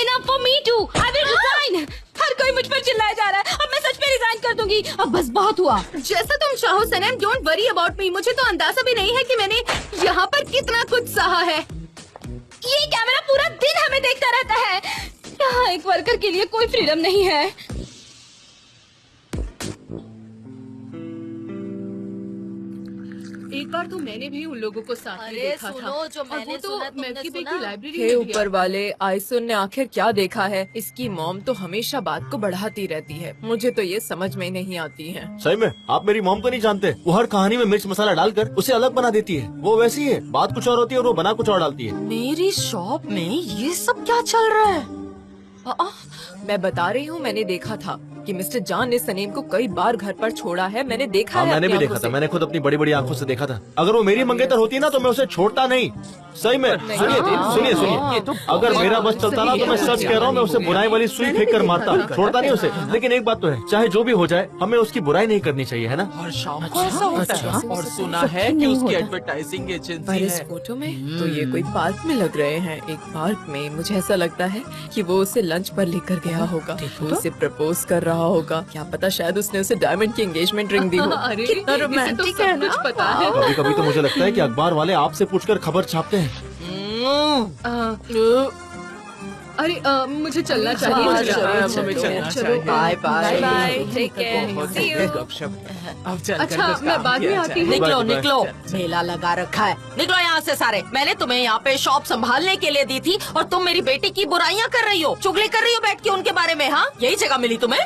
Speaker 2: Enough for me too. I will resign. हर कोई मुझ पर चिल्लाया जा रहा है, अब मैं सच में रिजाइन कर दूंगी। अब बस बहुत हुआ।
Speaker 8: जैसा तुम चाहो सनम, डोंट वरी अबाउट मी। मुझे तो अंदाजा भी नहीं है कि मैंने यहाँ पर कितना कुछ सहा है।
Speaker 2: ये कैमरा पूरा दिन हमें देखता रहता है। यहाँ एक वर्कर के लिए कोई फ्रीडम नहीं है।
Speaker 8: एक बार तो मैंने भी उन लोगों को साथ में
Speaker 5: अरे
Speaker 8: देखा
Speaker 5: सुनो,
Speaker 8: था
Speaker 5: जो
Speaker 8: और
Speaker 5: मैंने
Speaker 8: वो तो
Speaker 5: सुना, तुमने
Speaker 8: मैकी बे
Speaker 5: सुना?
Speaker 8: की लाइब्रेरी
Speaker 3: हे
Speaker 8: में
Speaker 3: ऊपर
Speaker 8: गया।
Speaker 3: वाले, आयसुन ने आखिर क्या देखा है? इसकी मॉम तो हमेशा बात को बढ़ाती रहती है, मुझे तो ये समझ में नहीं आती है।
Speaker 9: सही में आप मेरी मॉम को नहीं जानते। वो हर कहानी में मिर्च मसाला डालकर उसे अलग बना देती है। वो वैसी है, बात कुछ और होती है और वो बना कुछ और डालती है।
Speaker 5: मेरी शॉप में ये सब क्या चल रहा है?
Speaker 3: मैं बता रही हूँ, मैंने देखा था कि मिस्टर जान ने सनीम को कई बार घर पर छोड़ा है। मैंने देखा
Speaker 9: हाँ
Speaker 3: है
Speaker 9: मैंने
Speaker 3: अपनी
Speaker 9: भी देखा
Speaker 3: आंखों
Speaker 9: था,
Speaker 3: से।
Speaker 9: मैंने खुद अपनी बड़ी बड़ी आंखों से देखा था। अगर वो मेरी मंगेतर होती ना तो मैं उसे छोड़ता नहीं। सही में सुनिए सुनिए सुनिए, अगर मेरा बस चलता ना तो मैं सच कह रहा हूँ, मैं उसे बुराई वाली सुई फेंक कर मारता, छोड़ता नहीं उसे। लेकिन एक बात तो है, चाहे जो भी हो जाए हमें उसकी बुराई नहीं करनी चाहिए, है ना?
Speaker 7: और शाम को ऐसा होता है। और सुना है कि उसकी एडवर्टाइजिंग
Speaker 3: पर
Speaker 7: एजेंसी
Speaker 3: इस
Speaker 7: है।
Speaker 3: फोटो में तो ये कोई पार्क में लग रहे हैं। एक पार्क में मुझे ऐसा लगता है कि वो उसे लंच पर लेकर गया होगा, वो उसे प्रपोज कर रहा होगा। क्या पता शायद उसने उसे डायमंड की एंगेजमेंट रिंग दी हो।
Speaker 8: अरे
Speaker 3: कितना
Speaker 8: इसे तो
Speaker 3: रोमांटिक
Speaker 8: सब
Speaker 3: है ना?
Speaker 8: कुछ पता है।
Speaker 9: कभी कभी तो मुझे लगता है कि अखबार वाले आपसे पूछकर खबर छापते हैं।
Speaker 8: अरे मुझे चलना चाहिए।
Speaker 5: हाँ,
Speaker 8: जरा।
Speaker 5: चलो,
Speaker 7: हमें चलना
Speaker 8: चलो,
Speaker 7: चाहिए।
Speaker 5: Bye bye.
Speaker 3: Bye, take care,
Speaker 7: बहुत
Speaker 3: सी यू।
Speaker 7: गपशप। अब चल
Speaker 8: अच्छा, मैं बाद में आती हूँ।
Speaker 5: निकलो
Speaker 9: बाय, बाय।
Speaker 5: निकलो, मेला लगा रखा है। निकलो यहाँ से सारे। मैंने तुम्हें यहाँ पे शॉप संभालने के लिए दी थी और तुम मेरी बेटी की बुराइयां कर रही हो, चुगली कर रही हो बैठ के उनके बारे में। हाँ, यही जगह मिली तुम्हें?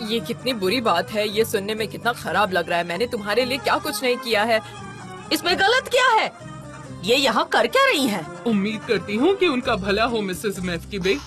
Speaker 3: ये कितनी बुरी बात है, ये सुनने में कितना खराब लग रहा है। मैंने तुम्हारे लिए क्या कुछ नहीं किया है।
Speaker 5: इसमें गलत क्या है? ये यहाँ कर क्या रही हैं?
Speaker 7: उम्मीद करती हूँ कि उनका भला हो मिसेस मैकी बे।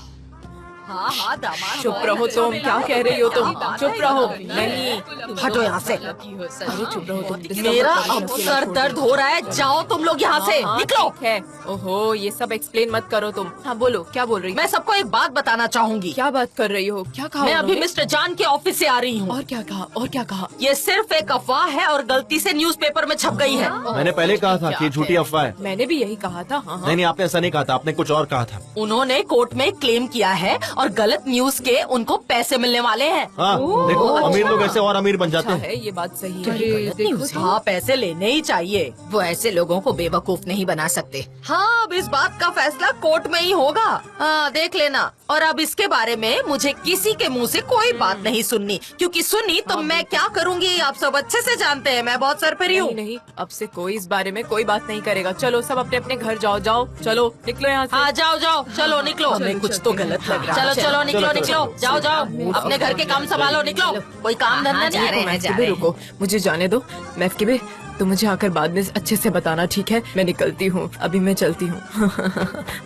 Speaker 5: हाँ हाँ दामाद।
Speaker 3: चुप रहो तुम, क्या कह रही हो तुम? चुप रहो। नहीं,
Speaker 5: हटो यहाँ से।
Speaker 3: अरे चुप रहो तुम।
Speaker 5: मेरा अब सर दर्द हो रहा है, जाओ तुम लोग यहाँ से,
Speaker 3: हाँ,
Speaker 5: निकलो।
Speaker 3: ठीक है। ओहो, ये सब एक्सप्लेन मत करो तुम। हाँ बोलो, क्या बोल रही हो?
Speaker 5: मैं सबको एक बात बताना चाहूंगी।
Speaker 3: क्या बात कर रही हो? क्या कहा
Speaker 5: मैं अभी
Speaker 3: उन्होंने?
Speaker 5: मिस्टर जान के ऑफिस से आ रही हूँ।
Speaker 3: और क्या कहा? और क्या कहा?
Speaker 5: ये सिर्फ एक अफवाह है और गलती से न्यूज़पेपर में छप गई है।
Speaker 9: मैंने पहले कहा था कि झूठी अफवाह है।
Speaker 3: मैंने भी यही कहा था। हाँ
Speaker 9: नहीं नहीं, आपने ऐसा नहीं कहा था, आपने कुछ और कहा था।
Speaker 5: उन्होंने कोर्ट में क्लेम किया है और गलत न्यूज के उनको पैसे मिलने वाले हैं।
Speaker 9: हाँ देखो, अमीर लोग ऐसे और अमीर बन जाते
Speaker 3: अच्छा
Speaker 9: हैं।
Speaker 3: है, ये बात सही
Speaker 8: अरे,
Speaker 3: है।
Speaker 8: देखो तो।
Speaker 5: हाँ, पैसे लेने ही चाहिए। वो ऐसे लोगों को बेवकूफ नहीं बना सकते। हाँ, अब इस बात का फैसला कोर्ट में ही होगा। हाँ, देख लेना। और अब इसके बारे में मुझे किसी के मुंह से कोई बात नहीं सुननी, क्योंकि सुनी तो मैं क्या करूँगी आप सब अच्छे से जानते हैं। मैं बहुत सरफिरी हूँ।
Speaker 3: नहीं, अब से कोई इस बारे में कोई बात नहीं करेगा। चलो सब अपने अपने घर जाओ। जाओ, चलो निकलो यहाँ से।
Speaker 5: हाँ, जाओ जाओ, चलो निकलो। हमें कुछ तो गलत लग रहा है। चलो चलो निकलो निकलो, जाओ जाओ, अपने घर के काम संभालो, निकलो। कोई काम धंधा नहीं है।
Speaker 3: मैफकिबे रुको, मुझे जाने दो। मैफकिबे, तो मुझे आकर बाद में अच्छे से बताना, ठीक है? मैं निकलती हूँ, अभी मैं चलती हूँ।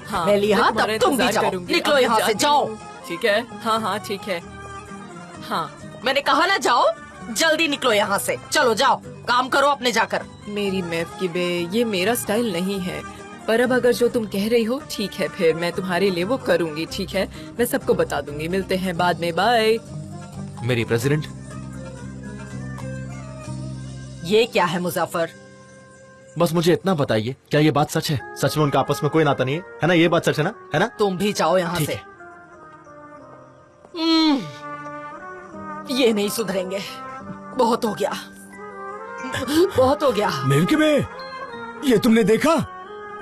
Speaker 3: हाँ,
Speaker 5: मेलिहा,
Speaker 3: मैं तुम्हारा
Speaker 5: तब तुम भी
Speaker 3: इंतजार
Speaker 5: जाओ।
Speaker 3: करूंगी।
Speaker 5: निकलो
Speaker 3: अभी
Speaker 5: यहाँ से,
Speaker 3: जाती
Speaker 5: जाओ।
Speaker 3: हूँ। ठीक है? हाँ हाँ ठीक है। हाँ,
Speaker 5: मैंने कहा ना जाओ, जल्दी निकलो यहाँ से। चलो जाओ, काम करो अपने जाकर।
Speaker 3: मेरी मैफकिबे, ये मेरा स्टाइल नहीं है, पर अब अगर जो तुम कह रही हो ठीक है, फिर मैं तुम्हारे लिए वो करूंगी। ठीक है, मैं सबको बता दूंगी। मिलते हैं बाद में, बाय।
Speaker 9: मेरी प्रेसिडेंट,
Speaker 5: ये क्या है मुजफ्फर?
Speaker 9: बस मुझे इतना बताइए, क्या ये बात सच है? सच में उनका आपस में कोई नाता नहीं है, है ना? ये बात सच है ना? है ना?
Speaker 5: तुम भी जाओ यहाँ
Speaker 9: ठीक
Speaker 5: से।
Speaker 9: है।
Speaker 5: ये नहीं सुधरेंगे। बहुत हो गया, बहुत हो गया।
Speaker 6: मैकी बे, ये तुमने देखा?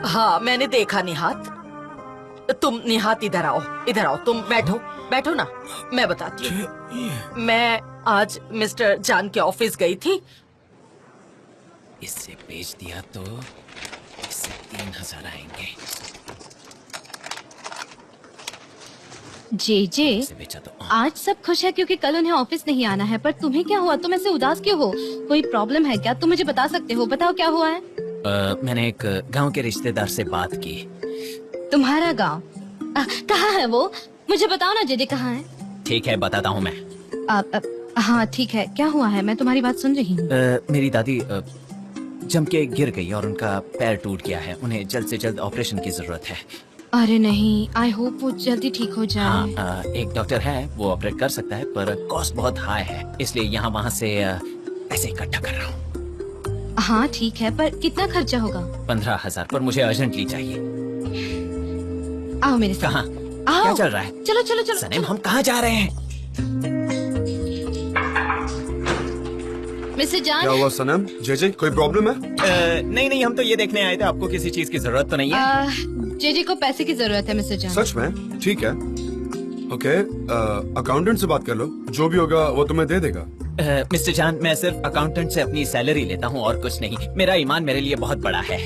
Speaker 5: हाँ, मैंने देखा निहात। तुम निहात इधर आओ, इधर आओ। तुम बैठो, बैठो ना, मैं बताती हूँ। मैं आज मिस्टर जान के ऑफिस गई थी।
Speaker 1: इससे बेच दिया तो इससे 3000 आएंगे।
Speaker 2: जे
Speaker 1: इसे बेचा तो
Speaker 2: आज सब खुश है क्योंकि कल उन्हें ऑफिस नहीं आना है, पर तुम्हें क्या हुआ? तुम ऐसे उदास क्यों हो? कोई प्रॉब्लम है क्या? तुम मुझे बता सकते हो? बताओ क्या हुआ है?
Speaker 1: मैंने एक गांव के रिश्तेदार से बात की।
Speaker 2: तुम्हारा गांव कहाँ है वो? मुझे बताओ ना जेजे, कहाँ है?
Speaker 1: ठीक है, बताता हूँ मैं।
Speaker 2: हाँ ठीक है, क्या हुआ है? मैं तुम्हारी बात सुन रही हूँ।
Speaker 1: मेरी दादी जम के गिर गई और उनका पैर टूट गया है। उन्हें जल्द से जल्द ऑपरेशन की जरूरत है।
Speaker 2: अरे नहीं, आई होप वो जल्दी ठीक हो जाए।
Speaker 1: हाँ, एक डॉक्टर है, वो ऑपरेट कर सकता है, पर कॉस्ट बहुत हाई है, इसलिए यहाँ वहाँ से पैसे इकट्ठा कर रहा हूँ।
Speaker 2: हाँ ठीक है, पर कितना खर्चा होगा?
Speaker 1: 15,000, पर मुझे अर्जेंटली चाहिए।
Speaker 2: आओ मेरे साथ।
Speaker 1: कहाँ?
Speaker 2: आओ।
Speaker 1: क्या चल रहा है?
Speaker 2: चलो चलो चलो।
Speaker 1: सनीम, हम कहाँ जा रहे हैं?
Speaker 2: मिस्टर
Speaker 4: क्या
Speaker 2: जान,
Speaker 4: हुआ सनम? जे कोई प्रॉब्लम है?
Speaker 1: नहीं नहीं, हम तो ये देखने आए थे आपको किसी चीज की जरूरत तो नहीं है।
Speaker 2: जेजे को पैसे की जरूरत है मिस्टर जान।
Speaker 4: सच में? ठीक है, ओके। अकाउंटेंट से बात कर लो, जो भी होगा वो तुम्हें दे देगा।
Speaker 1: मिस्टर जान, मैं सिर्फ अकाउंटेंट से अपनी सैलरी लेता हूँ और कुछ नहीं। मेरा ईमान मेरे लिए बहुत बड़ा है।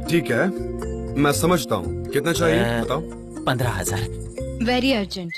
Speaker 4: ठीक है, मैं समझता हूँ। कितना चाहिए बताओ।
Speaker 1: 15,000।
Speaker 2: Very urgent.